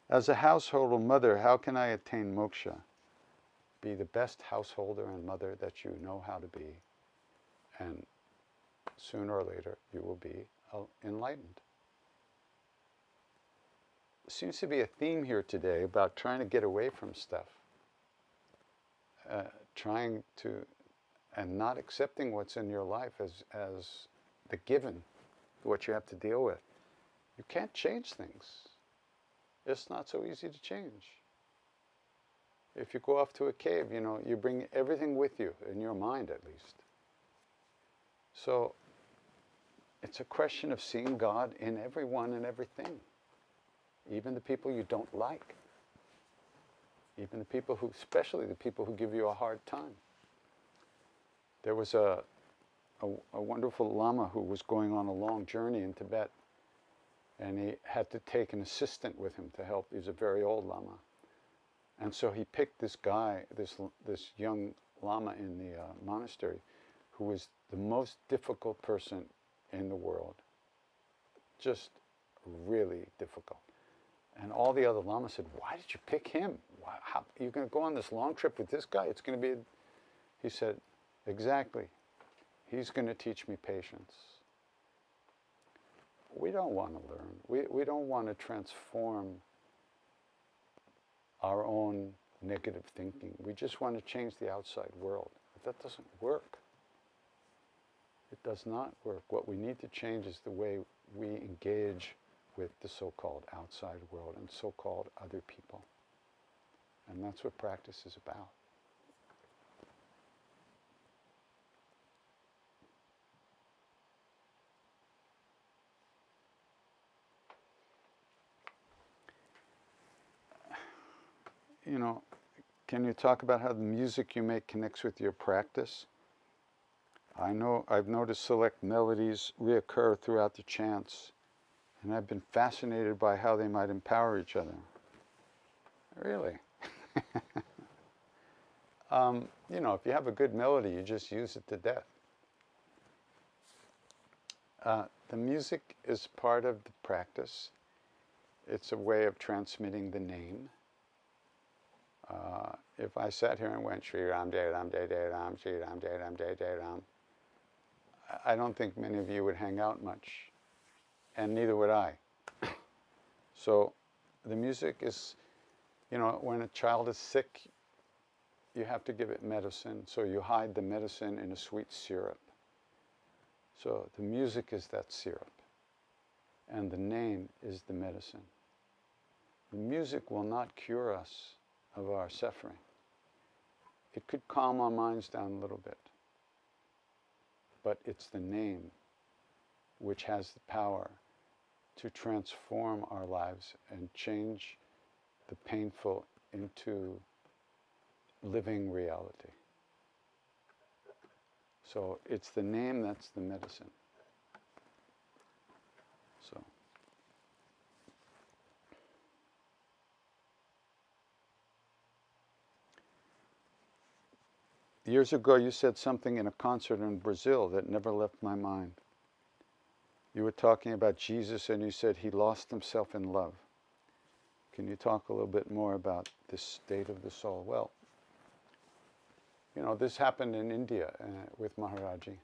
As a household mother, how can I attain moksha? Be the best householder and mother that you know how to be, and sooner or later you will be enlightened. Seems to be a theme here today about trying to get away from stuff, trying to, and not accepting what's in your life as the given, what you have to deal with. You can't change things. It's not so easy to change. If you go off to a cave, you bring everything with you, in your mind at least. So it's a question of seeing God in everyone and everything. Even the people you don't like. Even the people especially the people who give you a hard time. There was a wonderful Lama who was going on a long journey in Tibet, and he had to take an assistant with him to help. He was a very old Lama. And so he picked this guy, this young Lama in the monastery, who was the most difficult person in the world. Just really difficult. And all the other Lamas said, why did you pick him? You're going to go on this long trip with this guy? It's going to be... He said, exactly. He's going to teach me patience. We don't want to learn. We don't want to transform our own negative thinking. We just want to change the outside world. But that doesn't work. It does not work. What we need to change is the way we engage with the so-called outside world and so-called other people. And that's what practice is about. Can you talk about how the music you make connects with your practice? I've noticed select melodies reoccur throughout the chants, and I've been fascinated by how they might empower each other. Really? If you have a good melody, you just use it to death. The music is part of the practice. It's a way of transmitting the name. If I sat here and went Shri Ram Jai Ram Jai Jai Ram, Shri Ram Jai Ram Jai Jai Ram, I don't think many of you would hang out much, and neither would I. So the music is, when a child is sick, you have to give it medicine, so you hide the medicine in a sweet syrup. So the music is that syrup, and the name is the medicine. The music will not cure us of our suffering. It could calm our minds down a little bit, but it's the name which has the power to transform our lives and change the painful into living reality. So it's the name that's the medicine. So years ago you said something in a concert in Brazil that never left my mind. You were talking about Jesus and you said he lost himself in love. Can you talk a little bit more about this state of the soul? Well, this happened in India with Maharaji.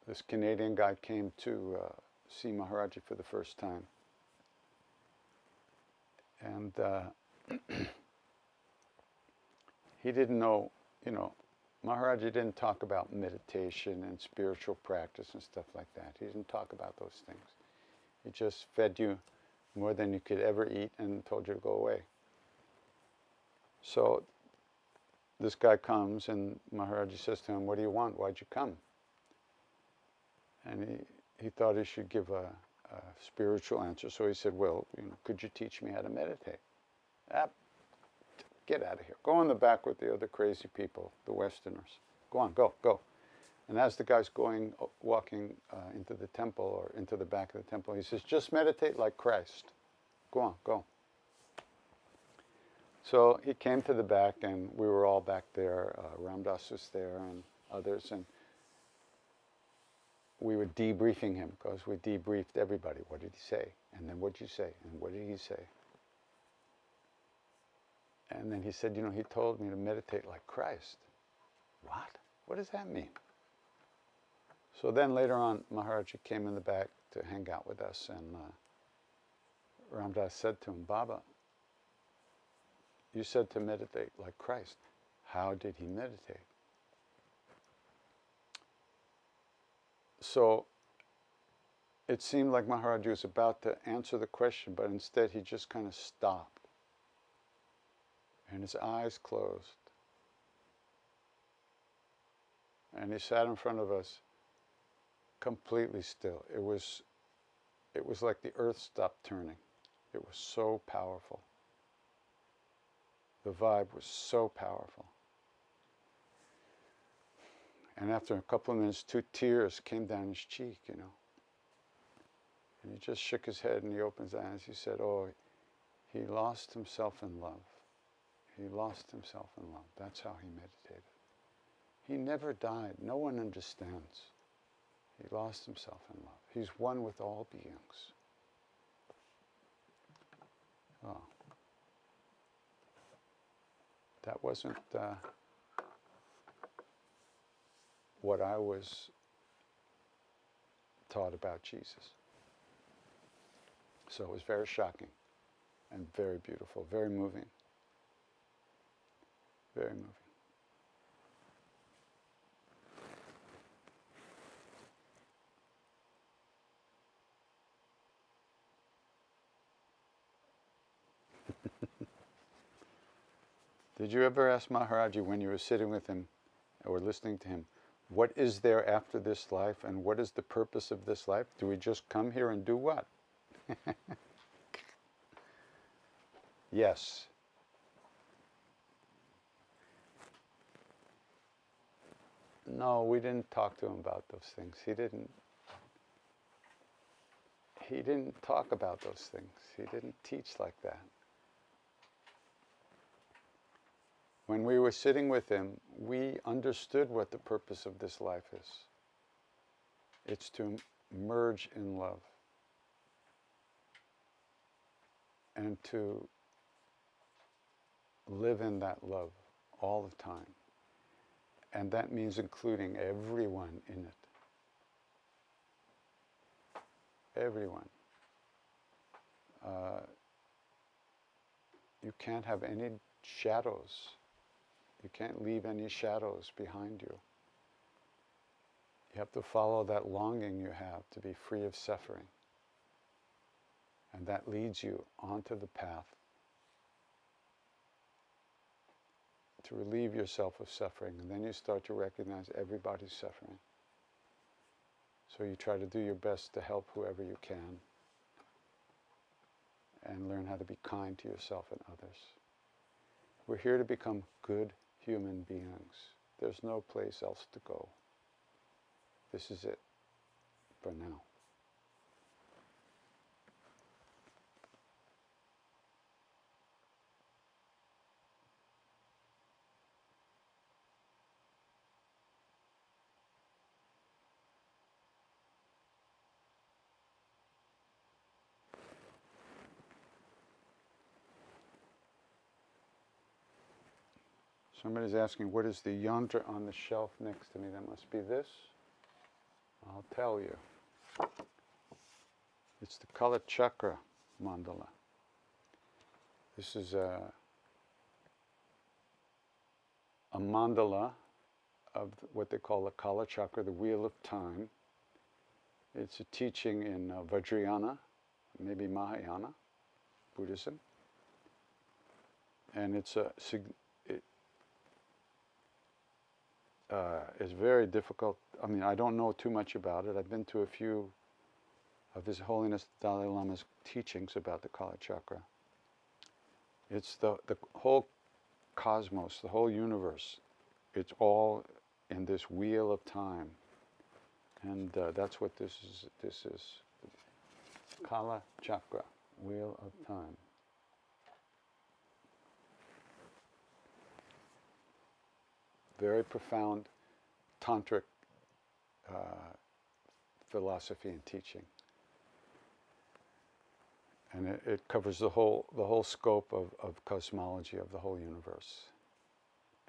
This Canadian guy came to see Maharaji for the first time. And he didn't know, Maharaji didn't talk about meditation and spiritual practice and stuff like that. He didn't talk about those things. He just fed you more than you could ever eat and told you to go away. So this guy comes and Maharaji says to him, what do you want? Why'd you come? And he thought he should give a spiritual answer. So he said, well, could you teach me how to meditate? Get out of here. Go in the back with the other crazy people, the Westerners. Go on, go. And as the guy's walking into the temple or into the back of the temple, he says, just meditate like Christ. Go on, go. So he came to the back, and we were all back there. Ram Dass was there and others, and we were debriefing him because we debriefed everybody. What did he say? And then what did you say? And what did he say? And then he said, he told me to meditate like Christ. What? What does that mean? So then later on, Maharaji came in the back to hang out with us, and Ram Dass said to him, Baba, you said to meditate like Christ. How did he meditate? So it seemed like Maharaji was about to answer the question, but instead he just kind of stopped. And his eyes closed. And he sat in front of us completely still. It was like the earth stopped turning. It was so powerful. The vibe was so powerful. And after a couple of minutes, 2 tears came down his cheek, And he just shook his head and he opened his eyes. He said, oh, he lost himself in love. He lost himself in love. That's how he meditated. He never died. No one understands. He lost himself in love. He's one with all beings. Oh. That wasn't what I was taught about Jesus. So it was very shocking and very beautiful, very moving. Very moving. Did you ever ask Maharaji when you were sitting with him or listening to him, what is there after this life and what is the purpose of this life? Do we just come here and do what? Yes. No, we didn't talk to him about those things. He didn't talk about those things. He didn't teach like that. When we were sitting with him, we understood what the purpose of this life is. It's to merge in love and to live in that love all the time. And that means including everyone in it. Everyone. You can't have any shadows. You can't leave any shadows behind you. You have to follow that longing you have to be free of suffering. And that leads you onto the path to relieve yourself of suffering. And then you start to recognize everybody's suffering. So you try to do your best to help whoever you can and learn how to be kind to yourself and others. We're here to become good human beings. There's no place else to go. This is it for now. Somebody's asking, what is the yantra on the shelf next to me? That must be this. I'll tell you. It's the Kala Chakra mandala. This is a mandala of what they call the Kala Chakra, the Wheel of Time. It's a teaching in Vajrayana, maybe Mahayana Buddhism. And it's very difficult. I mean, I don't know too much about it. I've been to a few of His Holiness Dalai Lama's teachings about the Kala Chakra. It's the whole cosmos, the whole universe. It's all in this wheel of time. And that's what this is. This is Kala Chakra, wheel of time. Very profound tantric philosophy and teaching. And it covers the whole scope of cosmology of the whole universe.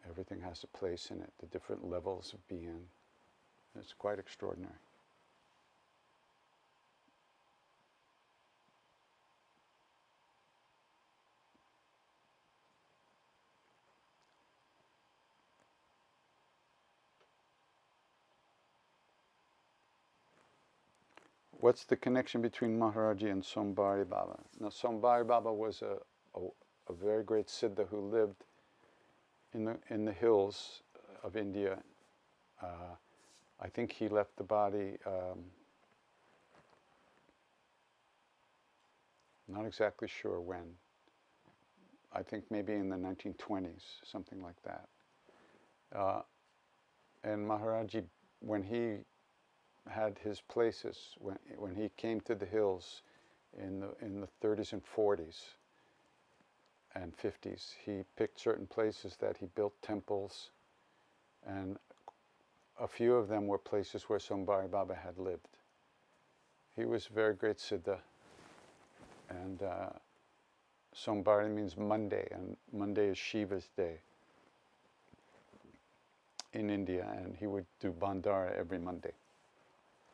Everything has a place in it, the different levels of being. It's quite extraordinary. What's the connection between Maharaji and Sombari Baba? Now, Sombari Baba was a very great Siddha who lived in the hills of India. I think he left the body, not exactly sure when. I think maybe in the 1920s, something like that. And Maharaji, when he had his places, when he came to the hills in the 30s and 40s and 50s, he picked certain places that he built temples, and a few of them were places where Sombari Baba had lived. He was a very great Siddha, and Sombari means Monday, and Monday is Shiva's day in India, and he would do Bandara every Monday,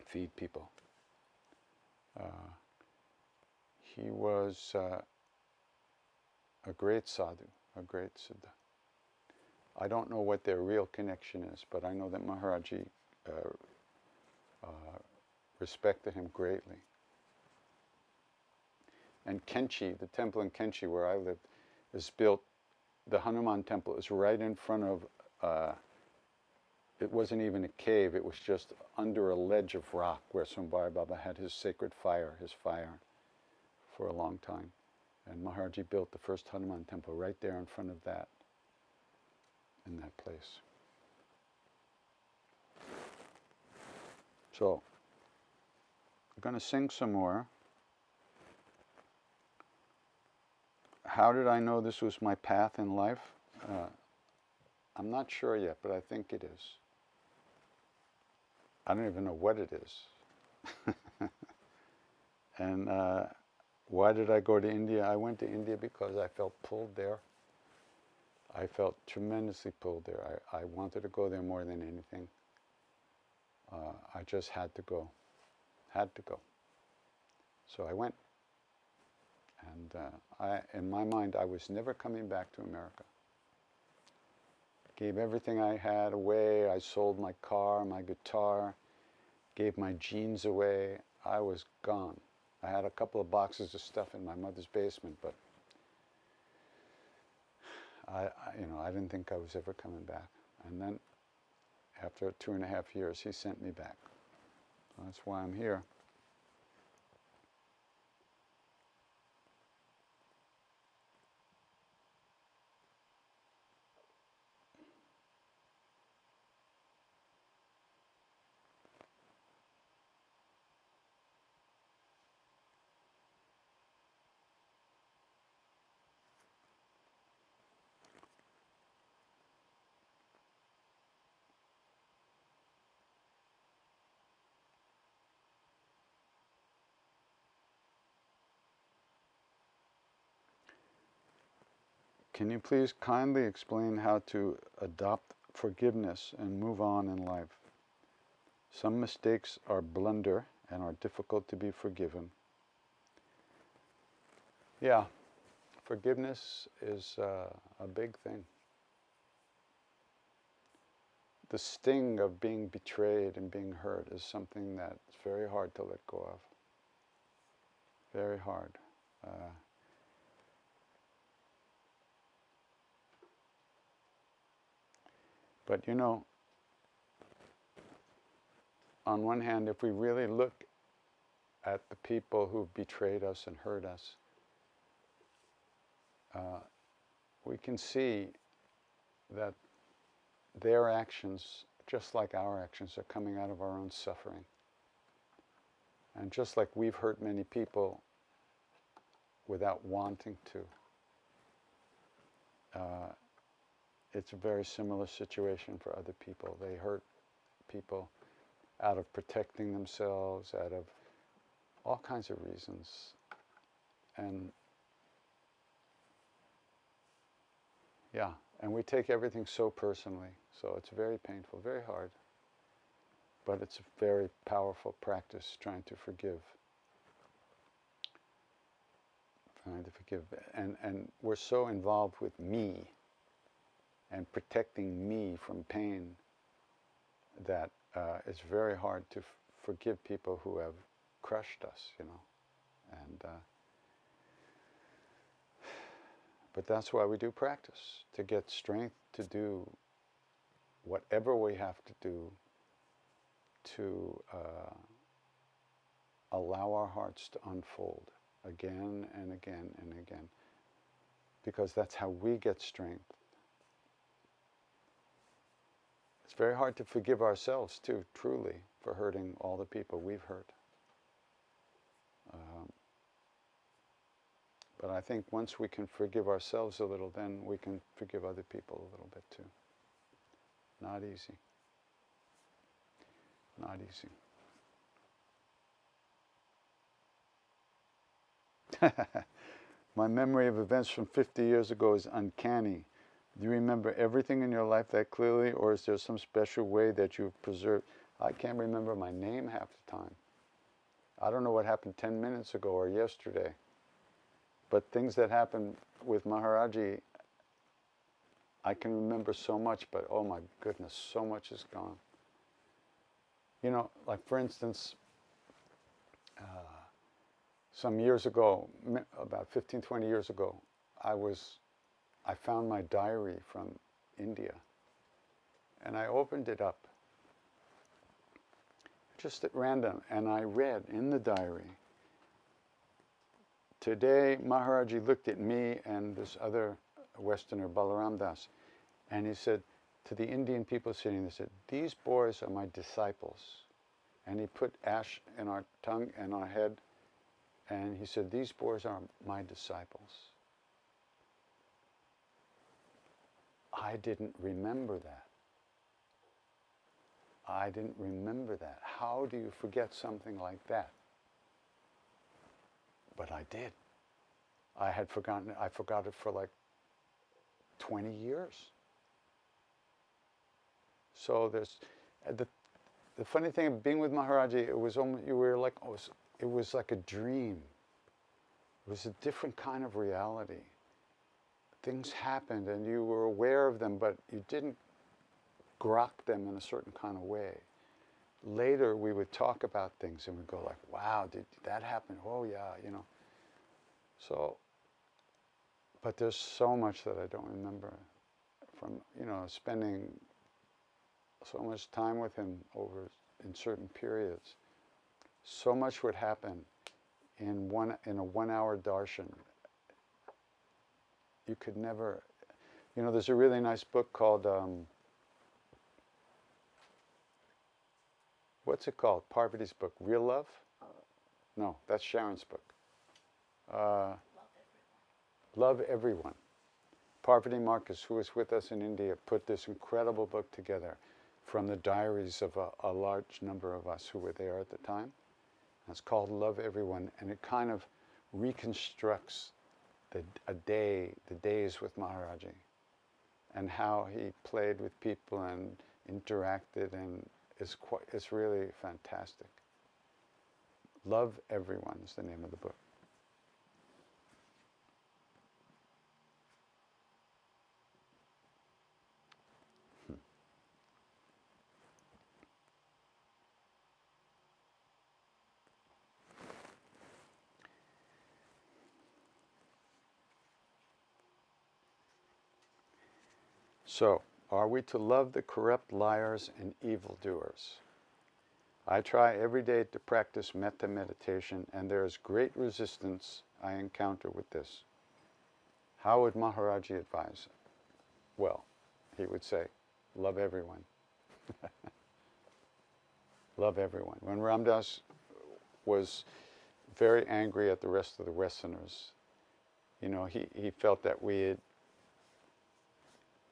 feed people. He was a great sadhu, a great Siddha. I don't know what their real connection is, but I know that Maharaji respected him greatly. And Kenchi, the temple in Kenchi where I lived, is built, the Hanuman temple is right in front of, it wasn't even a cave, it was just under a ledge of rock where Sombari Baba had his sacred fire, his fire, for a long time. And Maharaji built the first Hanuman temple right there in front of that, in that place. So, I'm going to sing some more. How did I know this was my path in life? I'm not sure yet, but I think it is. I don't even know what it is. And why did I go to India? I went to India because I felt pulled there. I felt tremendously pulled there. I wanted to go there more than anything. I just had to go. Had to go. So I went. And in my mind, I was never coming back to America. Gave everything I had away. I sold my car, my guitar, gave my jeans away. I was gone. I had a couple of boxes of stuff in my mother's basement, but I didn't think I was ever coming back. And then, after 2.5 years, he sent me back. That's why I'm here. Can you please kindly explain how to adopt forgiveness and move on in life? Some mistakes are blunder and are difficult to be forgiven. Yeah, forgiveness is a big thing. The sting of being betrayed and being hurt is something that's very hard to let go of. Very hard. But you know, on one hand, if we really look at the people who've betrayed us and hurt us, we can see that their actions just like our actions are coming out of our own suffering. And just like we've hurt many people without wanting to, it's a very similar situation for other people. They hurt people out of protecting themselves, out of all kinds of reasons. And yeah, and we take everything so personally. So it's very painful, very hard. But it's a very powerful practice, trying to forgive. Trying to forgive. And we're so involved with me and protecting me from pain that it's very hard to forgive people who have crushed us, you know. And but that's why we do practice, to get strength to do whatever we have to do to allow our hearts to unfold again and again and again, because that's how we get strength. It's very hard to forgive ourselves too, truly, for hurting all the people we've hurt. But I think once we can forgive ourselves a little, then we can forgive other people a little bit too. Not easy. Not easy. My memory of events from 50 years ago is uncanny. Do you remember everything in your life that clearly, or is there some special way that you've preserved? I can't remember my name half the time. I don't know what happened 10 minutes ago or yesterday. But things that happened with Maharaji, I can remember so much, but oh my goodness, so much is gone. You know, like for instance, some years ago, about 15, 20 years ago, I found my diary from India. And I opened it up, just at random, and I read in the diary, today Maharaji looked at me and this other Westerner, Balaram Das, and he said to the Indian people sitting there, he said, these boys are my disciples. And he put ash in our tongue and our head, and he said, these boys are my disciples. I didn't remember that. I didn't remember that. How do you forget something like that? But I did. I had forgotten it. I forgot it for like 20 years. So there's the funny thing of being with Maharaji, it was almost, you were like, oh, it was like a dream. It was a different kind of reality. Things happened and you were aware of them, but you didn't grok them in a certain kind of way. Later we would talk about things and we'd go like, wow, did that happen? Oh yeah, you know. So, but there's so much that I don't remember from, you know, spending so much time with him over in certain periods. So much would happen in a 1 hour darshan. You could never, you know, there's a really nice book called, what's it called? Parvati's book, Real Love? No, that's Sharon's book. Love Everyone. Parvati Marcus, who was with us in India, put this incredible book together from the diaries of a large number of us who were there at the time. It's called Love Everyone, and it kind of reconstructs the days with Maharaji, and how he played with people and interacted, and it's really fantastic. Love Everyone is the name of the book. So, are we to love the corrupt liars and evildoers? I try every day to practice metta meditation, and there is great resistance I encounter with this. How would Maharaji advise? Well, he would say, love everyone. Love everyone. When Ram Dass was very angry at the rest of the Westerners, you know, he felt that we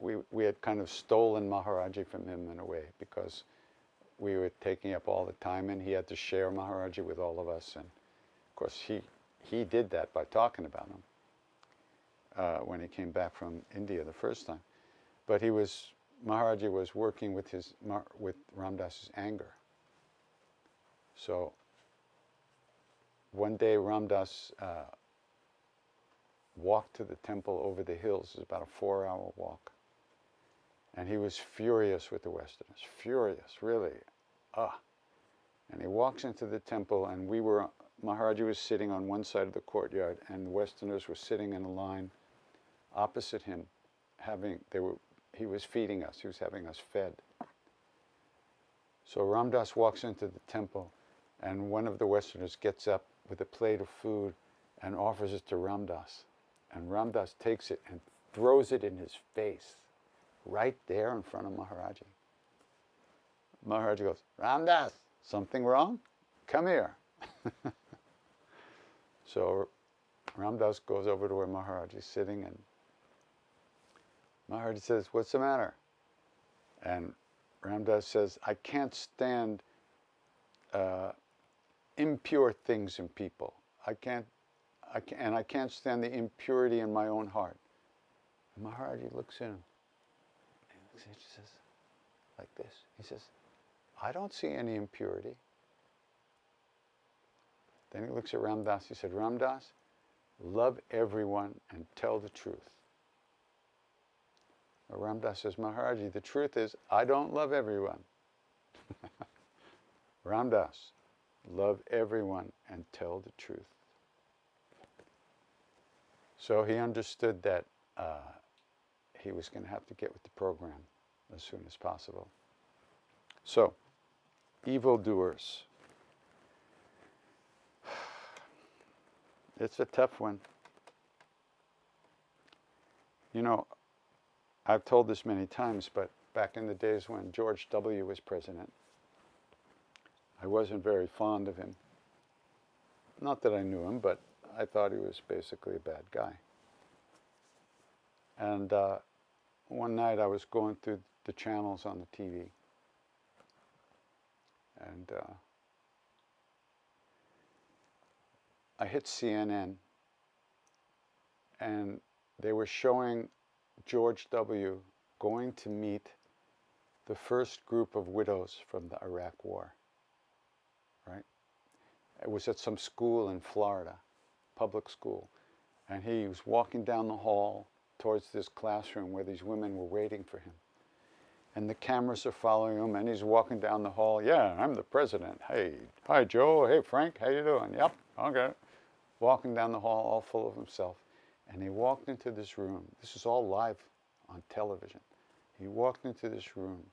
had kind of stolen Maharaji from him in a way, because we were taking up all the time, and he had to share Maharaji with all of us. And of course, he did that by talking about him when he came back from India the first time. But Maharaji was working with Ram Dass's anger. So one day Ram Dass walked to the temple over the hills. It was about a 4-hour walk. And he was furious with the Westerners, furious, really. And he walks into the temple, and Maharaji was sitting on one side of the courtyard, and the Westerners were sitting in a line opposite him. He was feeding us, he was having us fed. So Ram Dass walks into the temple, and one of the Westerners gets up with a plate of food and offers it to Ram Dass. And Ram Dass takes it and throws it in his face, right there in front of Maharaji. Maharaji goes, "Ram Dass, something wrong? Come here." So Ram Dass goes over to where Maharaji is sitting, and Maharaji says, "What's the matter?" And Ram Dass says, "I can't stand impure things in people. I can't stand the impurity in my own heart." And Maharaji looks at him. He says, like this. He says, "I don't see any impurity." Then he looks at Ram Dass. He said, "Ram Dass, love everyone and tell the truth." Well, Ram Dass says, "Maharaji, the truth is, I don't love everyone." Ram Dass, love everyone and tell the truth. So he understood that he was going to have to get with the program as soon as possible. So, evildoers. It's a tough one. You know, I've told this many times, but back in the days when George W. was president, I wasn't very fond of him. Not that I knew him, but I thought he was basically a bad guy. And one night I was going through the channels on the TV, and I hit CNN, and they were showing George W. going to meet the first group of widows from the Iraq War, right? It was at some school in Florida, public school, and he was walking down the hall towards this classroom where these women were waiting for him. And the cameras are following him, and he's walking down the hall. "Yeah, I'm the president. Hey, hi Joe. Hey Frank, how you doing?" "Yep, okay." Walking down the hall, all full of himself. And he walked into this room. This is all live on television. He walked into this room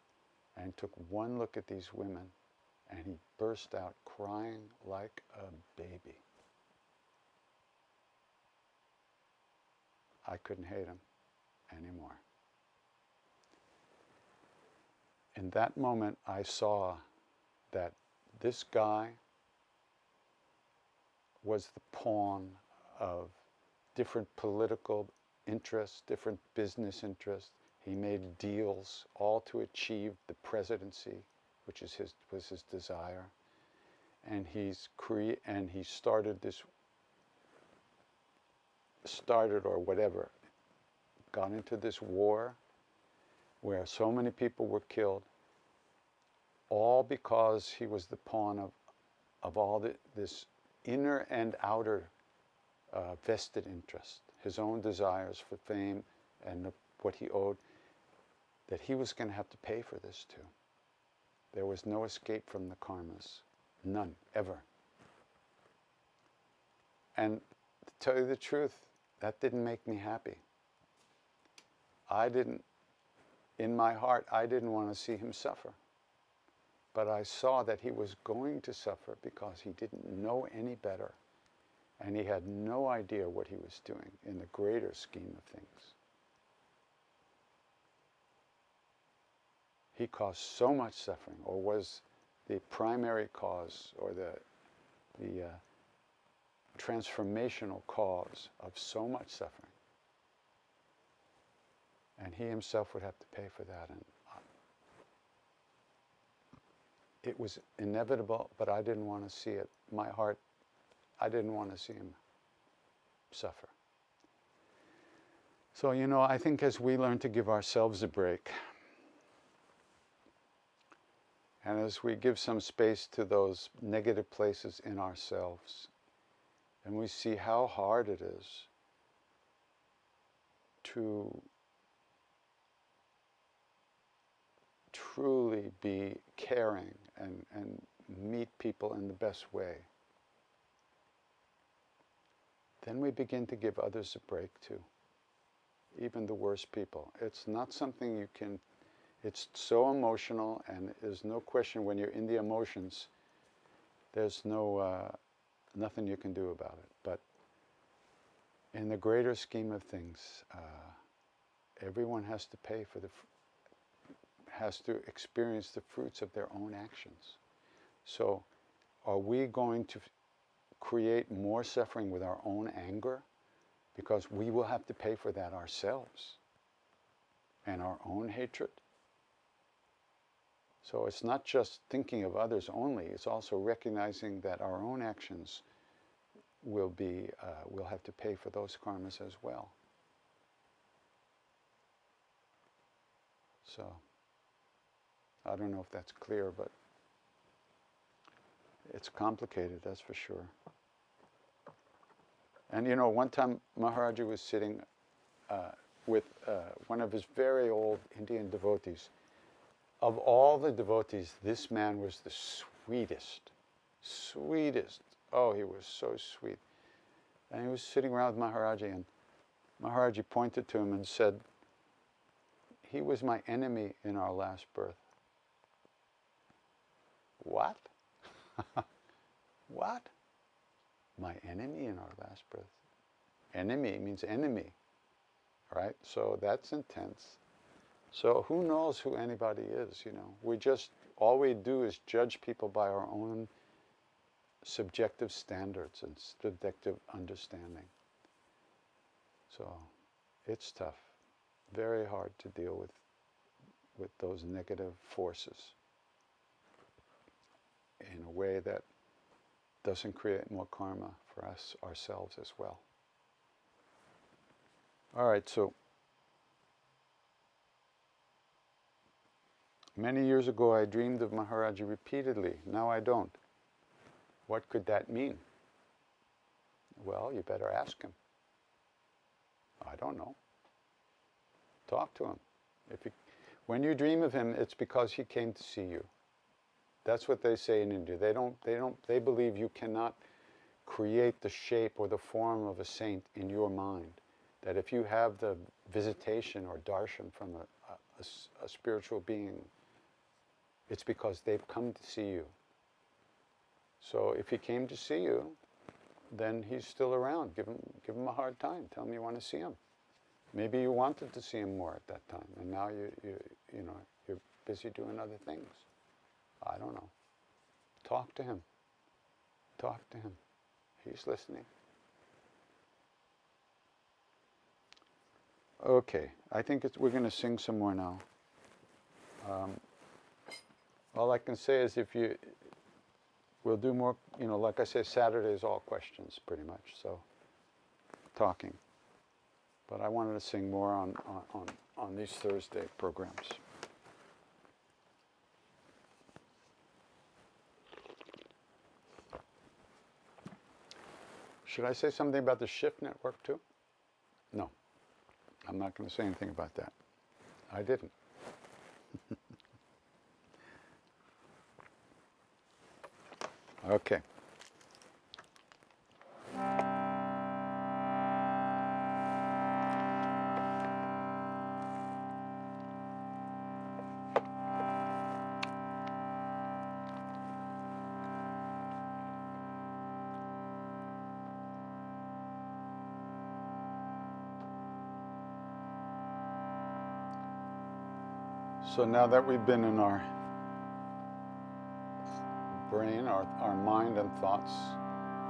and took one look at these women, and he burst out crying like a baby. I couldn't hate him anymore. In that moment, I saw that this guy was the pawn of different political interests, different business interests. He made deals all to achieve the presidency, which was his desire. And he got into this war where so many people were killed, all because he was the pawn of all this inner and outer vested interest, his own desires for fame and what he owed, that he was going to have to pay for this too. There was no escape from the karmas. None, ever. And to tell you the truth, that didn't make me happy. In my heart, I didn't want to see him suffer. But I saw that he was going to suffer because he didn't know any better. And he had no idea what he was doing in the greater scheme of things. he caused so much suffering, or was the primary cause, or the transformational cause of so much suffering. And he himself would have to pay for that. And it was inevitable, but I didn't want to see it. My heart, I didn't want to see him suffer. So, I think as we learn to give ourselves a break, and as we give some space to those negative places in ourselves, and we see how hard it is to truly be caring and meet people in the best way, then we begin to give others a break too, even the worst people. It's not something you can, it's so emotional, and there's no question when you're in the emotions, there's nothing you can do about it. But in the greater scheme of things, everyone has to pay for has to experience the fruits of their own actions. So are we going to create more suffering with our own anger? Because we will have to pay for that ourselves, and our own hatred. So it's not just thinking of others only, it's also recognizing that our own actions will we'll have to pay for those karmas as well. So I don't know if that's clear, but it's complicated, that's for sure. And one time Maharaji was sitting with one of his very old Indian devotees. Of all the devotees, this man was the sweetest. Oh, he was so sweet. And he was sitting around with Maharaji, and Maharaji pointed to him and said, "He was my enemy in our last birth." What? What? My enemy in our last birth? Enemy means enemy, right? So that's intense. So who knows who anybody is, all we do is judge people by our own subjective standards and subjective understanding. So it's tough, very hard to deal with those negative forces in a way that doesn't create more karma for us ourselves as well. All right, so many years ago I dreamed of Maharaji repeatedly. Now I don't. What could that mean? Well, you better ask him. I don't know. Talk to him. When you dream of him, it's because he came to see you. That's what they say in India. They believe you cannot create the shape or the form of a saint in your mind. That if you have the visitation or darshan from a spiritual being, it's because they've come to see you. So if he came to see you, then he's still around. Give him a hard time. Tell him you want to see him. Maybe you wanted to see him more at that time, and now you're busy doing other things. I don't know. Talk to him. Talk to him. He's listening. Okay, I think we're going to sing some more now. All I can say is we'll do more, like I say, Saturday is all questions pretty much, so talking. But I wanted to sing more on these Thursday programs. Should I say something about the Shift Network too? No, I'm not going to say anything about that. I didn't. Okay. So now that we've been in our brain, our mind and thoughts,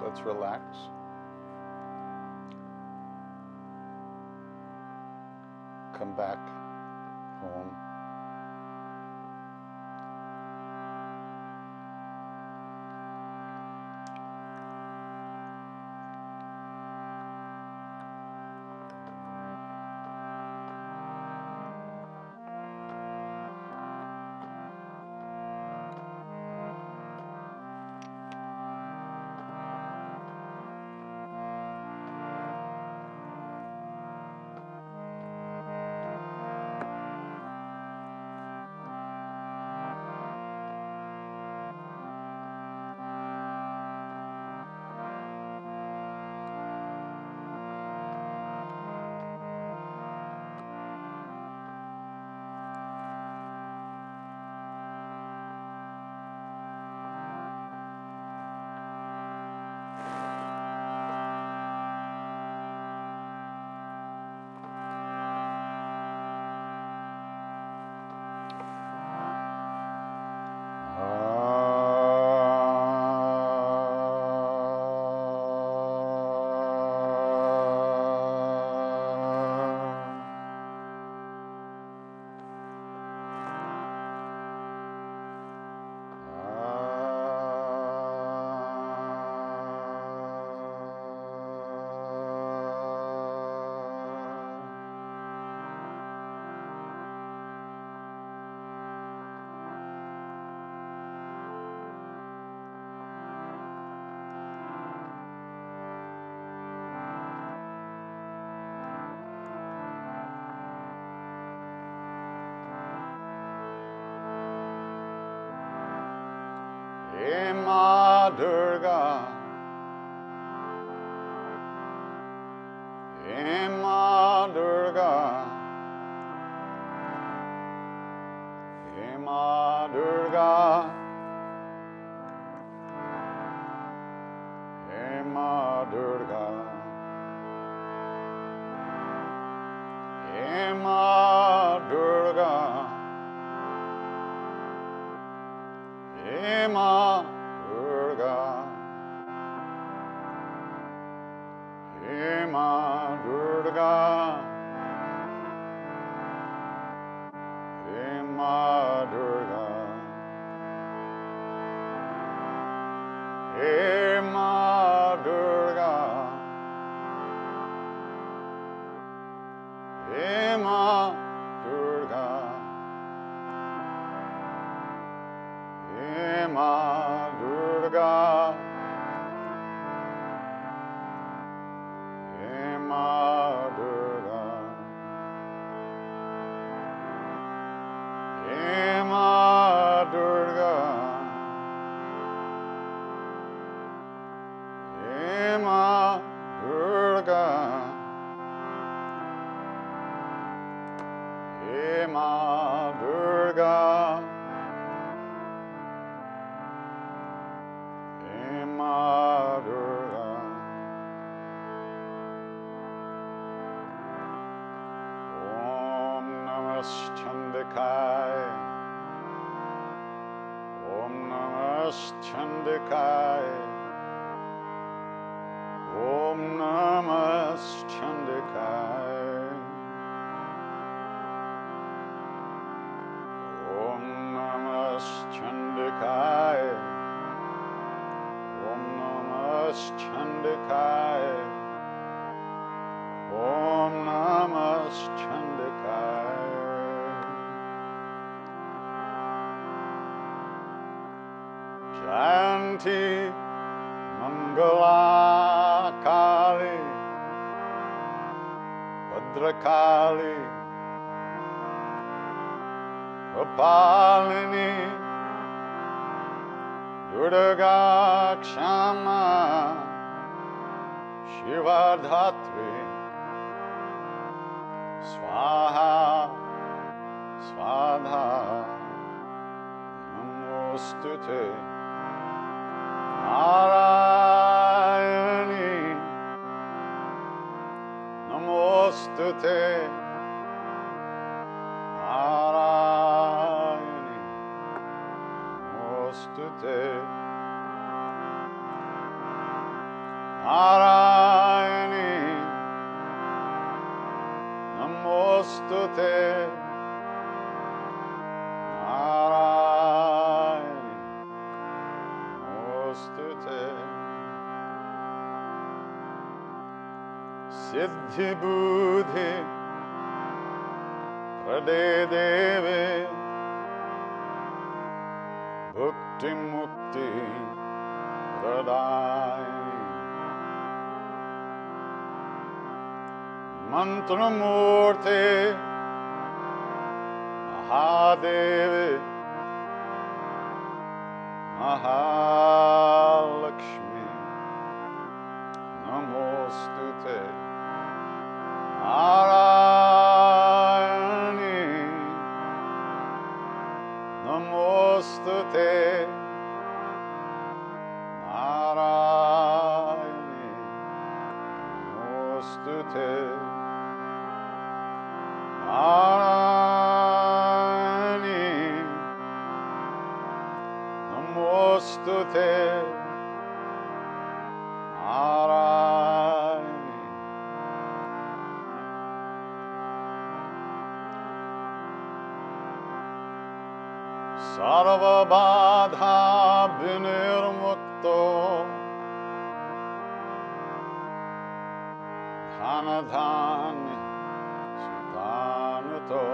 let's relax. Come back home. Hey Ma Durga, hey Ma Durga, hey Ma Durga, hey Ma Durga, hey Ma Durga, hey Ma Durga, hey Ma Durga, hey Ma Durga, hey Ma Durga, hey Ma Durga, hey Ma Durga, hey Ma Durga, hey Ma Durga, hey Ma Durga, hey Ma Durga, hey Ma Durga. Om Namah Chandikaya, Om Namah Chandikaya, Om Namah Chandikaya, Om Namah Chandikaya, Om Namah Chandikaya, Om Namah Chandikaya. Janti Mangala Kali Bhadrakali Gopalini Durga Kshama Shiva Dhatri Swaha Svadha Namostute Narayani Namostute Narayani Namostute. Narayani, Namostute. Narayani, Namostute. Siddhi Buddhi Prade Deve Bhukti Mukti Pradayani Mantra Murti Mahadevi Mahalakshmi Namostute. Narayani, Namostute. Narayani, Namostute. Narayani, Namostute. Narayani. Sarva Badha Vinirmukto Dhana Dhani Sutanuto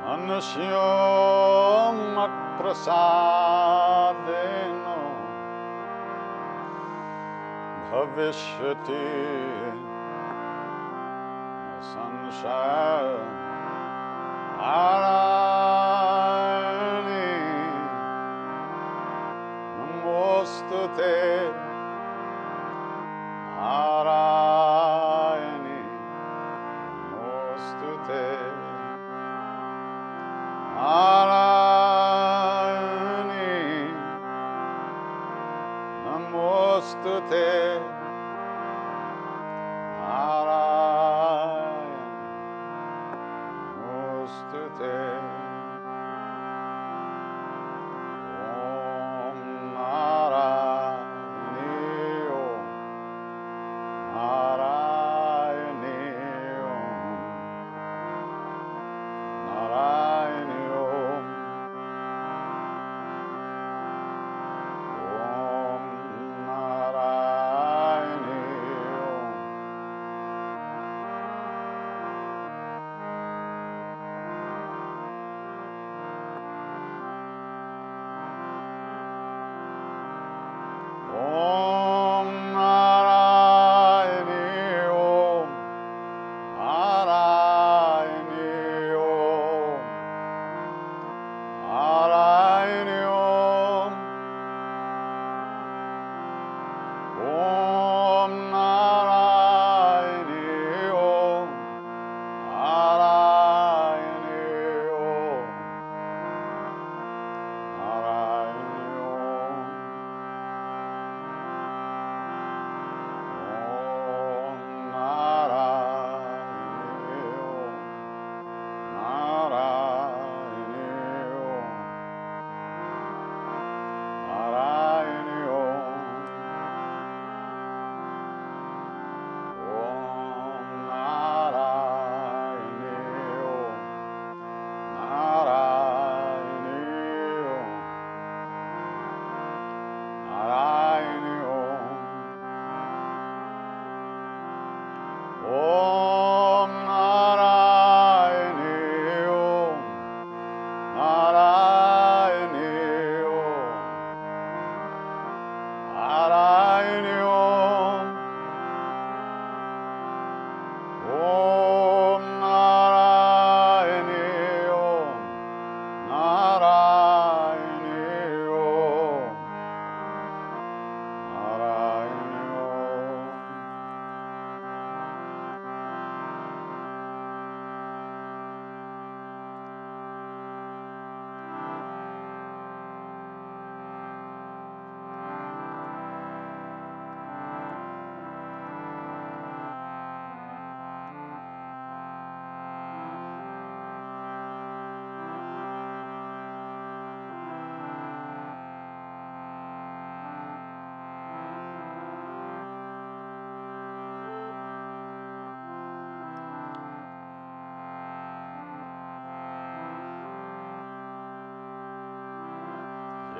Manusyo Mat Prasadeno Bhavishyati Sanshaya. Narayani, Namostute. Narayani, Namostute. Narayani, Namostute. Narayani, Namostute. Om Narayani Om Narayani Om Narayani Om Om Narayani Om.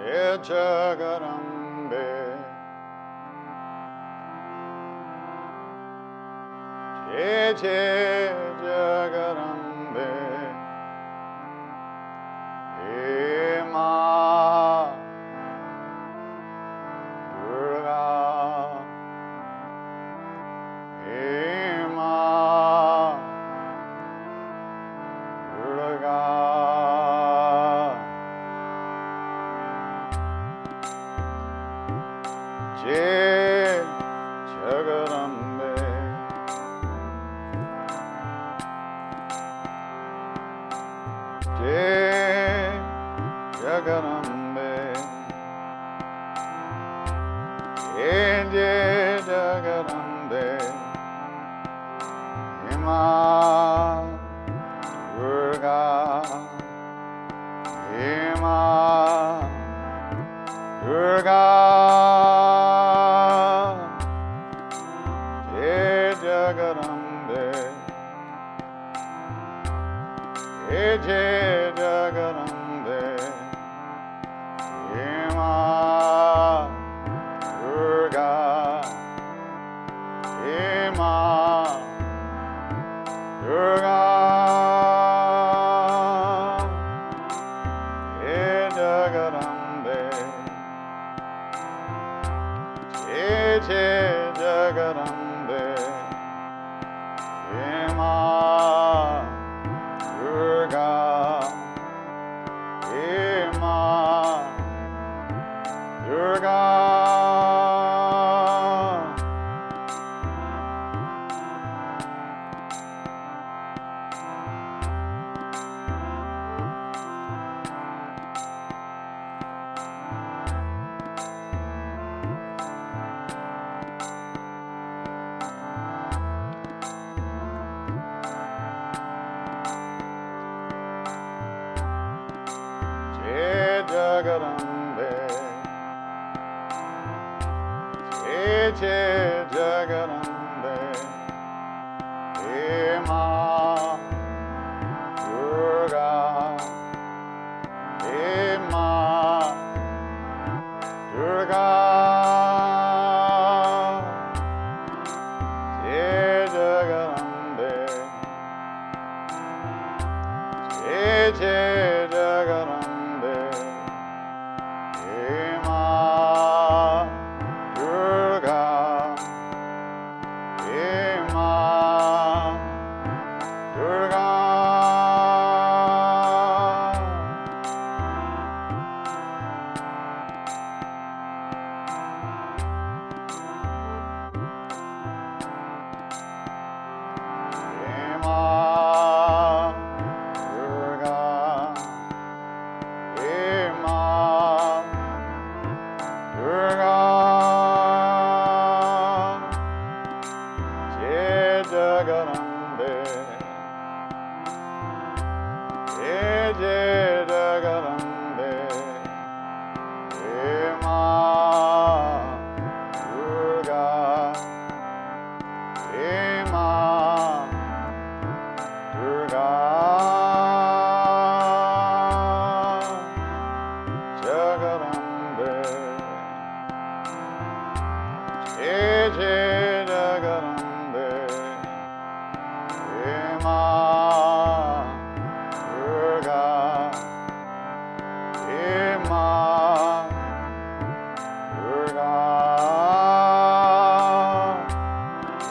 Jai Jagarambe, Jai Jai Jagarambe, He Ma Durga, He Ma Durga, Jai Jagarambe, Jai Jagarambe, Jai Jai Jagarambe, Hima Durga, Hima Durga, Jai Jagarambe, Jai Jai Jagarambe, Hima Durga, Hima Durga, Jai Jagarambe, Jai Jai Jagarambe, Hima Durga, Hima Durga, Jai Jagarambe, Jai Jai Jagarambe, Hima Durga, Hima Durga, Jai Jagarambe, Jai Jai Jagarambe, Hima Durga, Hima Durga, Hima Durga, Hima Durga, Jai Jagarambe, Jai Jai Jagarambe, Hima Durga, Hima Durga, Jagarambe, Jai Jai Jagarambe, Hima Durga, Hima Durga,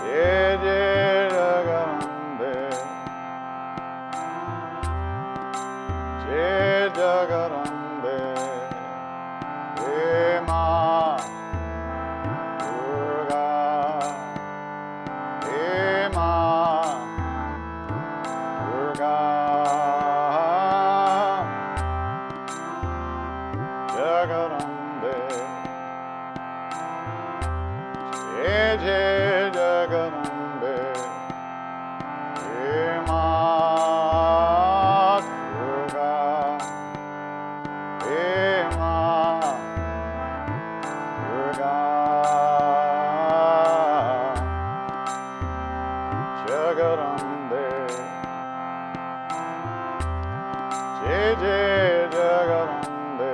Jai Jai Jagarambe, Jai Jagarambe, Hima Durga, Hima Durga, Jagarambe, Jai Jai Jagarambe, Hima Durga, Hima Durga, Jagarambe, Jai Jai Jagarambe,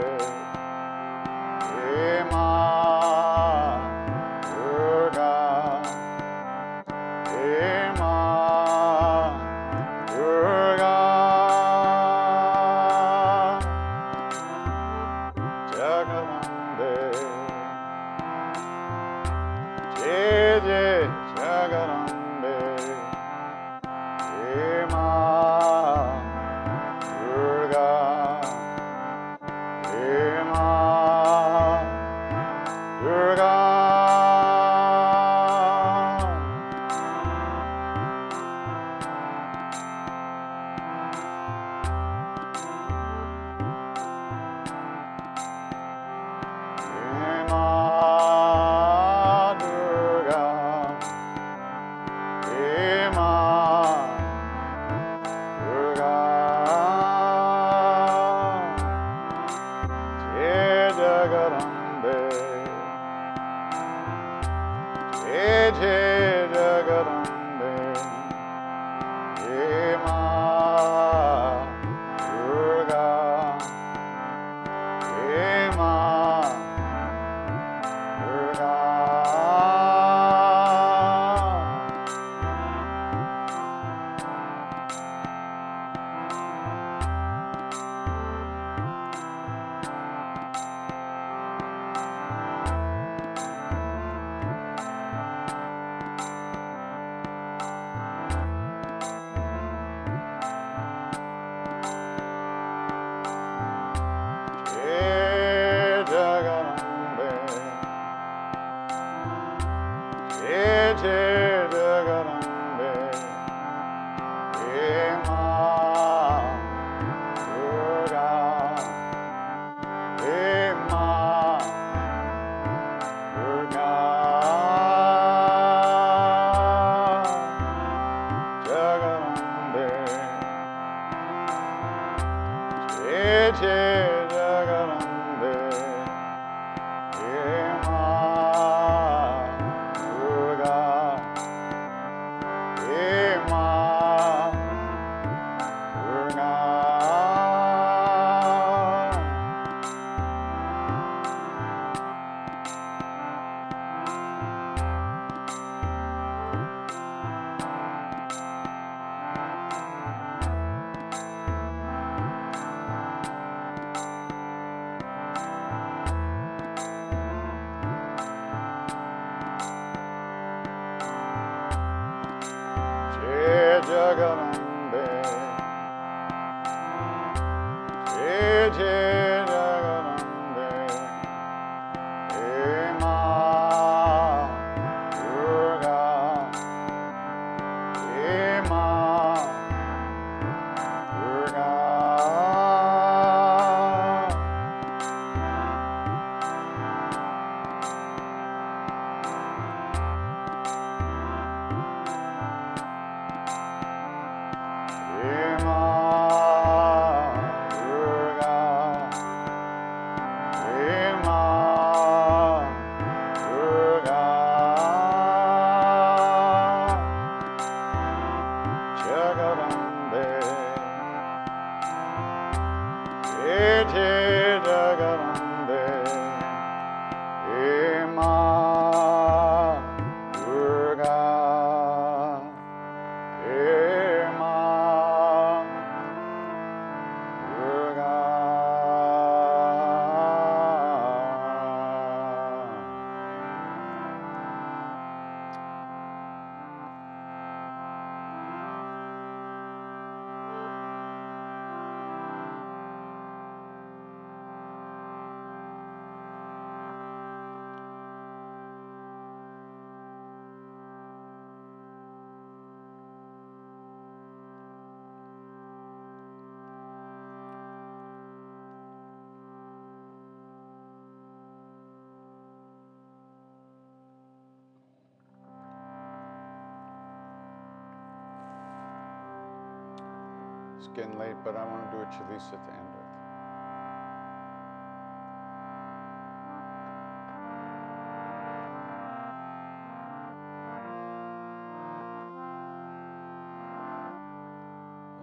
It's getting late, but I want to do a Chalisa to end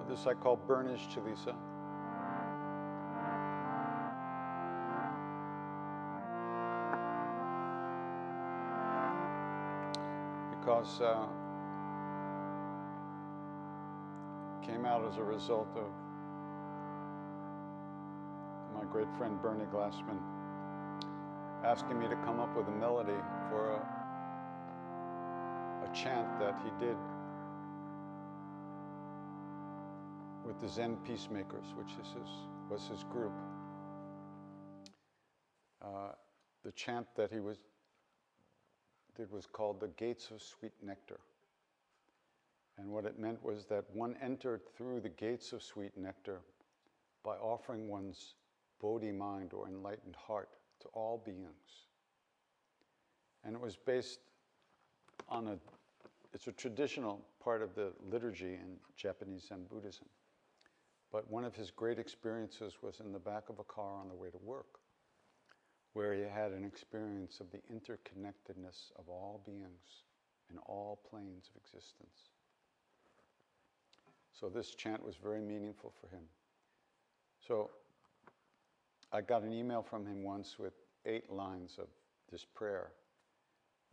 with. This I call Burnish Chalisa. Because came out as a result of my great friend Bernie Glassman asking me to come up with a melody for a chant that he did with the Zen Peacemakers, which was his group. The chant that he did was called the Gates of Sweet Nectar. And what it meant was that one entered through the gates of sweet nectar by offering one's Bodhi mind or enlightened heart to all beings. And it was based on it's a traditional part of the liturgy in Japanese Zen Buddhism. But one of his great experiences was in the back of a car on the way to work, where he had an experience of the interconnectedness of all beings in all planes of existence. So this chant was very meaningful for him. So I got an email from him once with 8 lines of this prayer.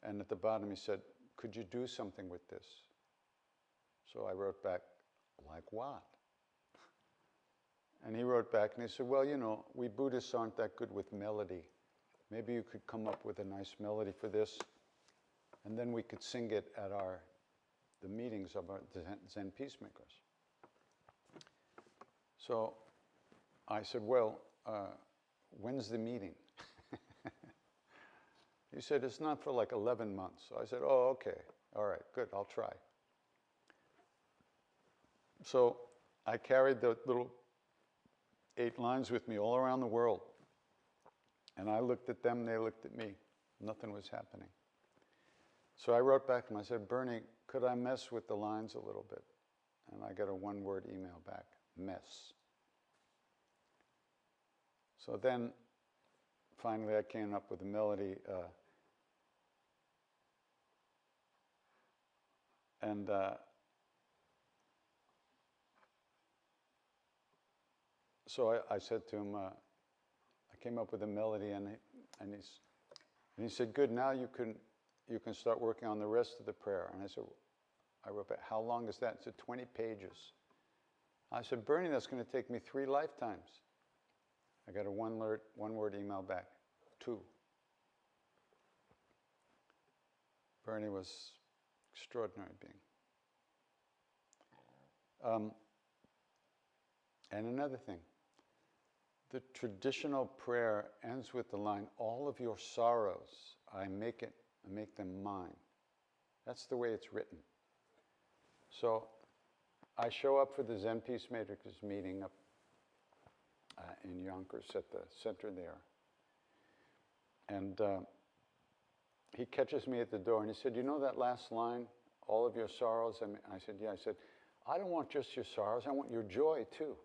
And at the bottom he said, "Could you do something with this?" So I wrote back, "Like what?" And he wrote back and he said, "Well, you know, we Buddhists aren't that good with melody. Maybe you could come up with a nice melody for this, and then we could sing it at the meetings of our Zen peacemakers." So I said, "Well, when's the meeting?" He said, "It's not for like 11 months. So I said, "Oh, okay. All right, good, I'll try." So I carried the little 8 lines with me all around the world. And I looked at them, they looked at me. Nothing was happening. So I wrote back to him, I said, "Bernie, could I mess with the lines a little bit?" And I got a 1-word email back, "Mess." So then, finally, I came up with a melody. So I said to him, I came up with a melody, and he said, "Good, now you can start working on the rest of the prayer." And I wrote back, "How long is that?" He said, 20 pages. I said, "Bernie, that's going to take me 3 lifetimes. I got a 1-word email back, 2. Bernie was extraordinary being. And another thing, the traditional prayer ends with the line, "All of your sorrows, I make them mine." That's the way it's written. So I show up for the Zen Peacemakers meeting up in Yonkers at the center there. And he catches me at the door and he said, "You know that last line, all of your sorrows?" I said, "Yeah." I said, "I don't want just your sorrows, I want your joy too."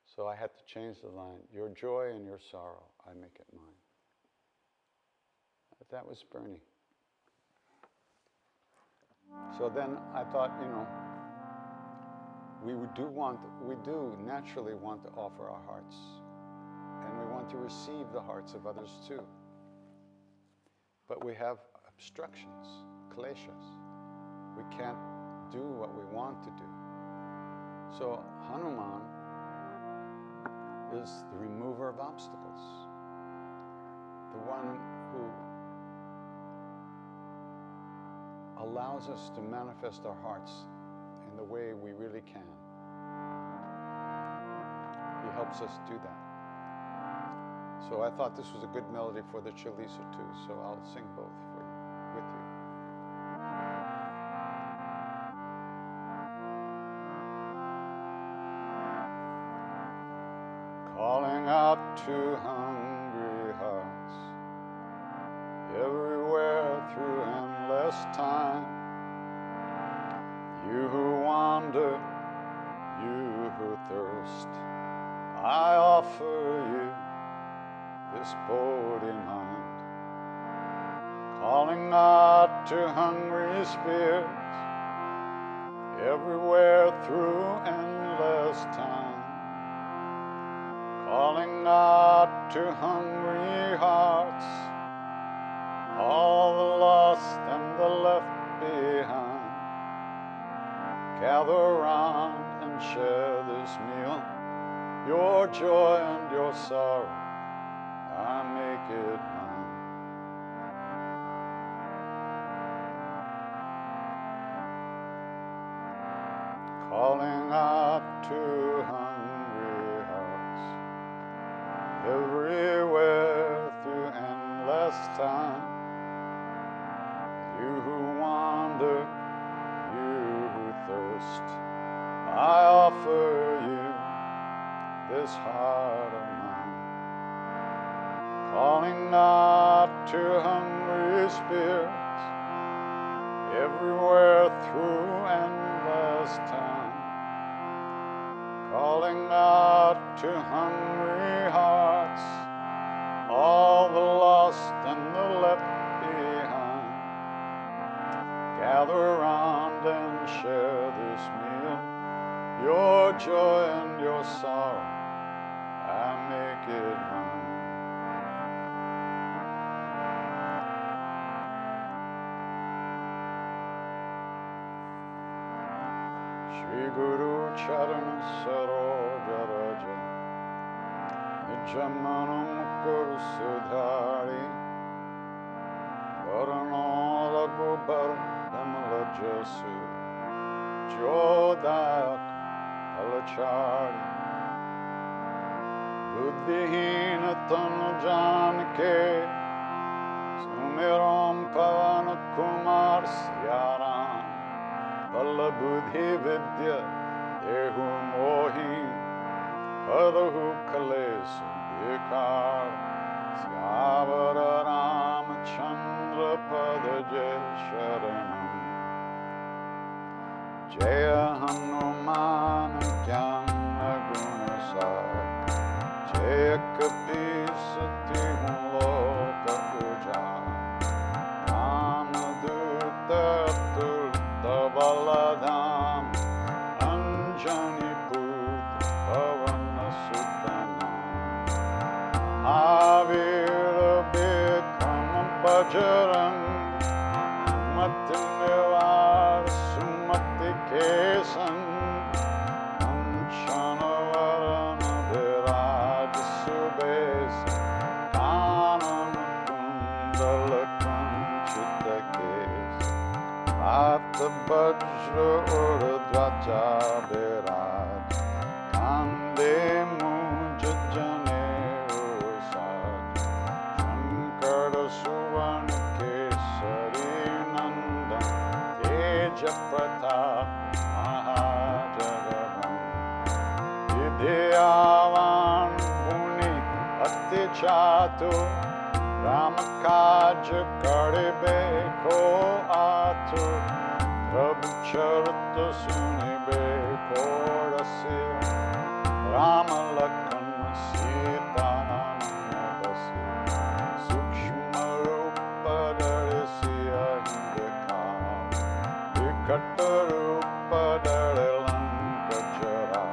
So I had to change the line, "Your joy and your sorrow, I make it mine." But that was Bernie. So then I thought, you know, we do naturally want to offer our hearts, and we want to receive the hearts of others too. But we have obstructions, kleshas. We can't do what we want to do. So Hanuman is the remover of obstacles, the one who allows us to manifest our hearts in the way we really can. He helps us do that. So I thought this was a good melody for the Chalisa too, so I'll sing both for you, with you. Calling out to hungry hearts, everywhere through endless time. You who wander, you who thirst, I offer you this Bodhi mind. Calling out to hungry spirits, everywhere through endless time. Calling out to hungry hearts, all the lost and the left behind. Gather round and share this meal, your joy and your sorrow, I make it mine. Calling out to hungry hearts, everywhere through endless time. You who wander, you who thirst, I offer this heart of mine. Calling out to hungry spirits everywhere through endless time. Calling out to hungry hearts, all the lost and the left behind. Gather round and share this meal, your joy and your sorrow, I make it mine. Shri Guru Charana Saroja Raja Nijamanam Kuru Sudhari Varano Lagu Bar Damala Jasu Jodayak Alachari Buddhihina Tanu Janke Sumiram Pavana Kumar Syaram Balla Buddhi Vidya Dehu Mohi Harahu Kalesu Vikar Syavara Ramachandra Padaje Sharanam Jaya Hanuman Jnana Gunasar Jaya Kapisati Loka Puja Ramaduta Tulta Baladam Anjani Putra Pavana Sutana Avira Bikramam Pajaram Matinevara Sumati Kesan Anchanavarana Viraja Subesa Kanam Kundala Kanchita Kesa Ata Bajra Uradvaja Viraj Kande Mujajane Usaj Shankara Suvan Kesari Nandan Teja Pratap Mahajagabam Vidyavan Guni Ati Chatu Ramakaja Karibe Ko Atu Prabhu Charita Sunibe Ko Rasi Rama Lakshmana Sita Navasi Sukshma Rupa Darisiya Hindeka Vikata Rupa Dare Lanka Jara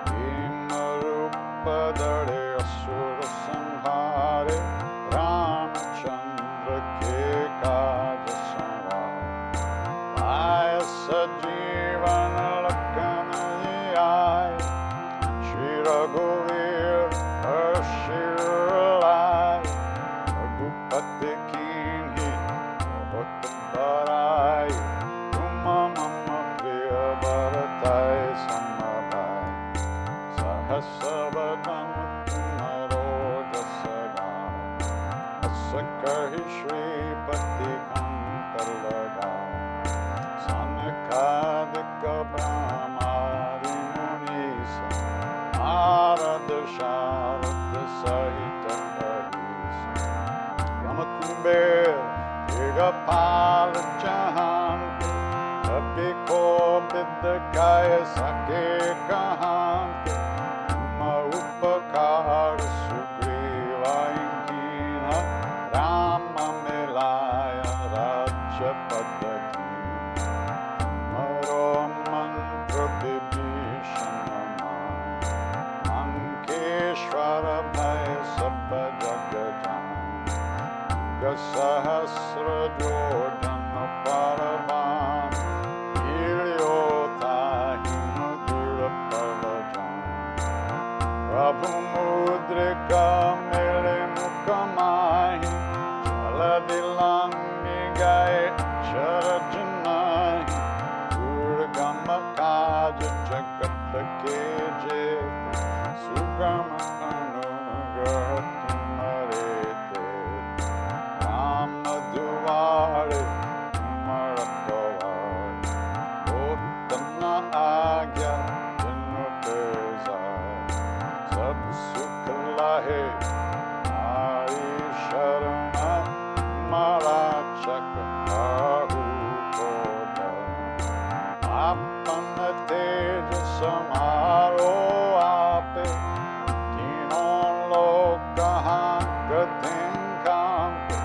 Bhima Rupa Dare Asura Sanhare Ramachandra Ke Kaja Samvar Aya Sajivana Lakana Yai Shri Raghuvir Harshiralai Ragupati Kinhi Bhattabarai Tuma Mama Priya Bharatai Samabhai Sahasavadam Tumaro Jasagam Asakahi Shri Pati Kantarlagam Sanakadika Brahmadi Munisa Narada Sharada Sahita Kahisa Yamakumber Vigapala Jahanti Abhiko Vidakaya Sake Kahanti Uma Upakara Sugriva Inkina Rama Melaya Raja Padaki Maro Mantra Vibhishanama Ankeshwara Bhaya Sabba Jagajan Gasahasra Jodhana Paravan Ilyota Hinudura Pavajan Prabhu Mudrika Mele Mukamahi Chaladilang Nigaye Charajanahi Durgama Kaja Jagata Keje Sugama Anugrahati Marete Rama Duare Marakawar Uttana Agya Janutezai samaro ape Tino lokahan gatin kampe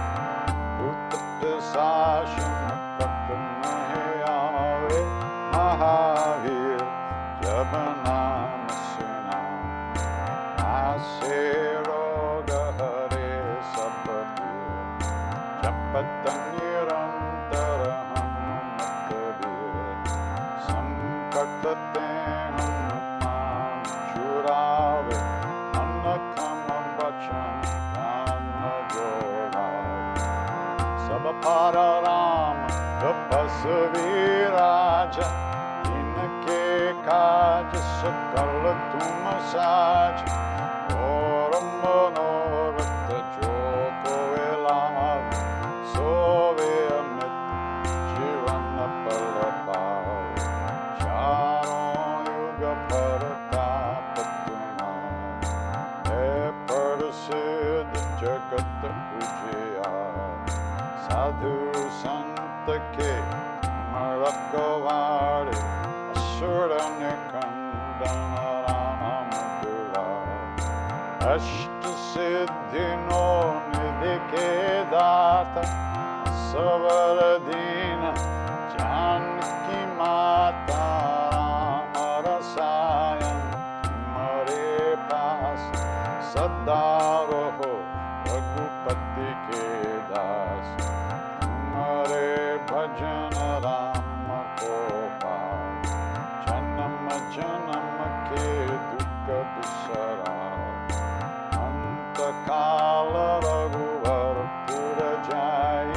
Uttasashana katanahe ave Mahavir Jabanamasuna Ase roga hare sabati Japatanyirantara Hanumatavir Sankatate Hanuman Churave Annakama Vachan Kana Jogave Sabapara Rama Tapasaviraja Inake Kaja Sakala Tuma Saja Oram Manoratha Joko Elave Sove Amit Jirana Palapave Charon Yuga Paratapatuna He Pardasiddha Jagata Ujaya Sadhu Santa Ke Marakavare Asura Nikandana Ramadura Ashta Siddhino Nidike Data Savaradina Janki Mata Ramarasayan Mare Pasa Sadaroho Raghupati Ke Das Mare Bhajana Rama Gopal Janama Janama Ke Dukha Bisara Anta Kala Raghuvar Pura Jai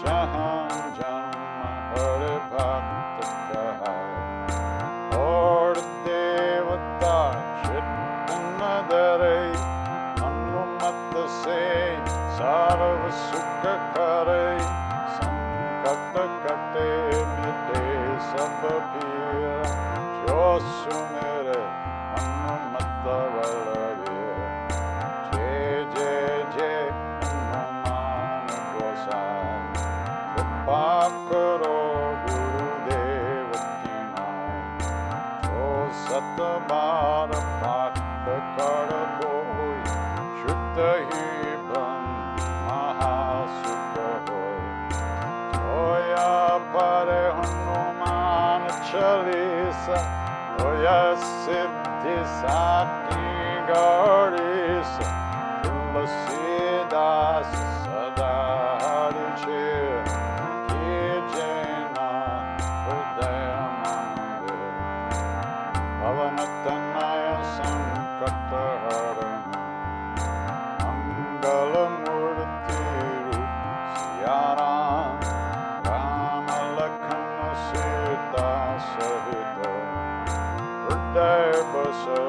Jahan Janma Hare Bhakta Kahai Lord Devata Chaitanya Dare Manumata Se Sarva Sukha Kare Sankata Kate Mite Sabapira Josu Mere Manumata Valavira Jai Jai Jai Hanuman Gosai Kripa Karo Gurudeva Kinai Jo Satabara Bhakta Kara Koi Shuddha Hi Brahma Mahasukha Hoi Joya Pare Hanuman Chalisa Joya Siddhi Saki Gaurisa Tulasidas Sada Harichir Ki Jaina Hridaya Mandir Bhavanatanaya Sankataharam Mangalamurti Rup Siyaram Rama Lakshmana Sita Sahita Hridaya Basa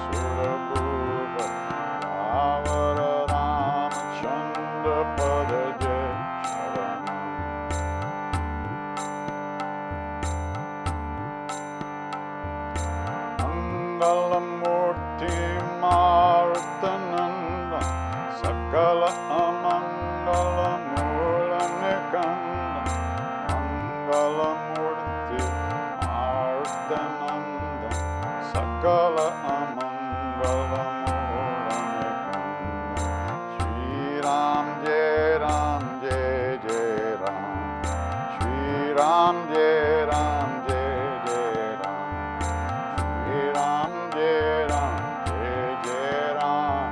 Surabhuva Ravara Ramachandra Padaje Sharanam Mangalamurti Marutananda Sakala Amangala Mulanikanda Mangalamurti Marutananda Sakala Amangala Mulanikanda Shri Ram Jai Ram Jai Jai Ram Shri Ram Jai Ram Jai Jai Ram Shri Ram Jai Ram Jai Jai Ram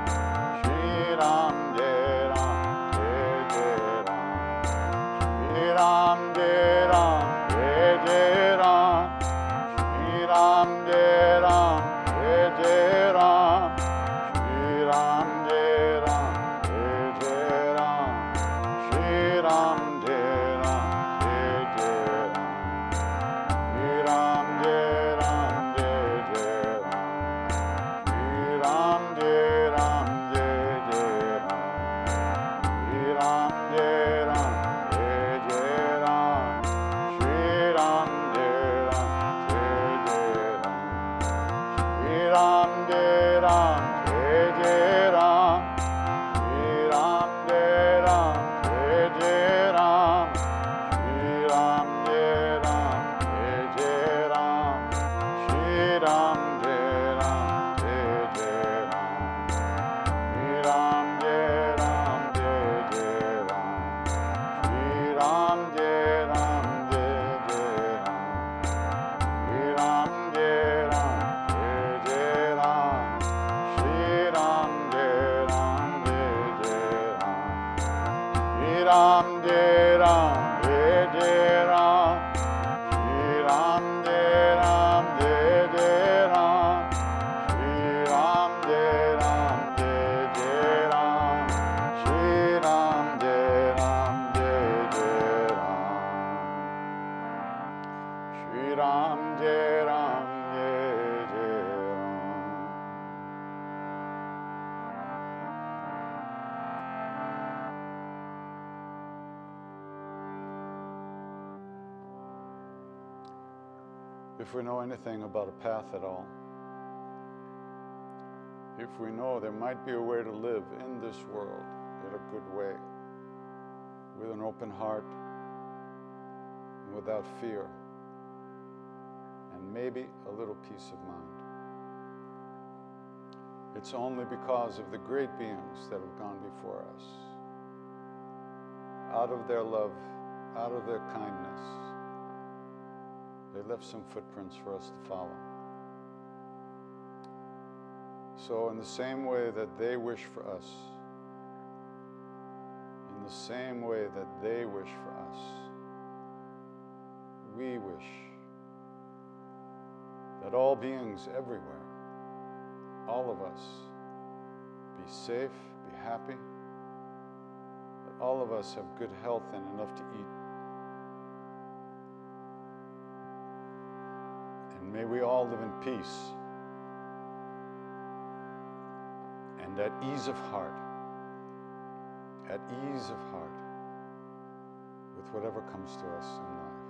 Shri Ram Jai Ram Jai Jai Ram Shri Ram Jai Ram Jai Jai Ram Shri Ram Jai Ram Jai Jai Ram Shri Ram Jai Ram Jai Jai Ram Shri Ram Jai Ram Jai Jai Ram Shri Ram Jai Ram Jai Jai Ram Shri Ram Jai Ram Jai Jai Ram Shri Ram Jai Ram Jai Jai Ram Shri Ram Jai Ram Jai Jai Ram Shri Ram Jai Ram Jai Jai Ram Shri Ram Jai Ram Jai Jai Ram Shri Ram Jai Ram Jai Jai Ram Shri Ram If we know anything about a path at all, if we know there might be a way to live in this world in a good way, with an open heart, and without fear, and maybe a little peace of mind, it's only because of the great beings that have gone before us. Out of their love, out of their kindness, they left some footprints for us to follow. So in the same way that they wish for us, in the same way that they wish for us, we wish that all beings everywhere, all of us, be safe, be happy, that all of us have good health and enough to eat. And may we all live in peace and at ease of heart, with whatever comes to us in life.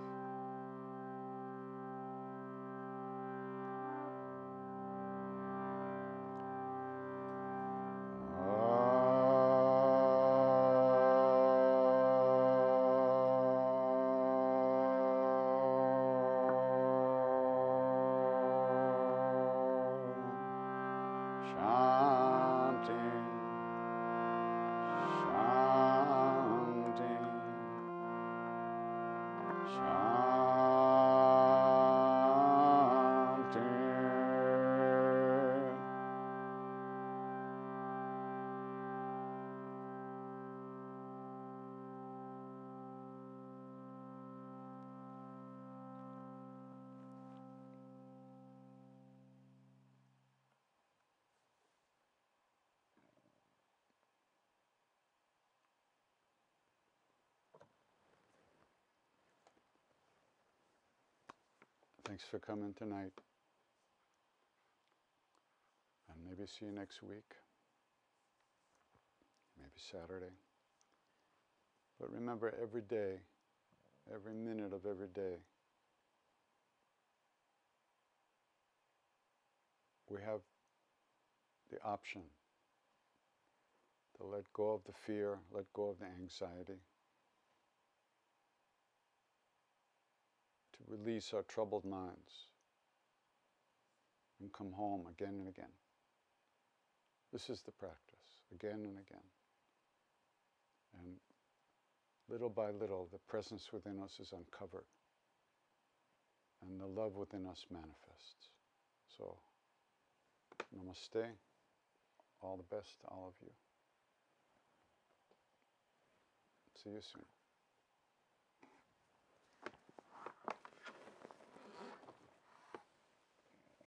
Thanks for coming tonight. And maybe see you next week. Maybe Saturday. But remember, every day, every minute of every day, we have the option to let go of the fear, let go of the anxiety, to release our troubled minds and come home again and again. This is the practice, again and again. And little by little, the presence within us is uncovered and the love within us manifests. So, namaste. All the best to all of you. See you soon.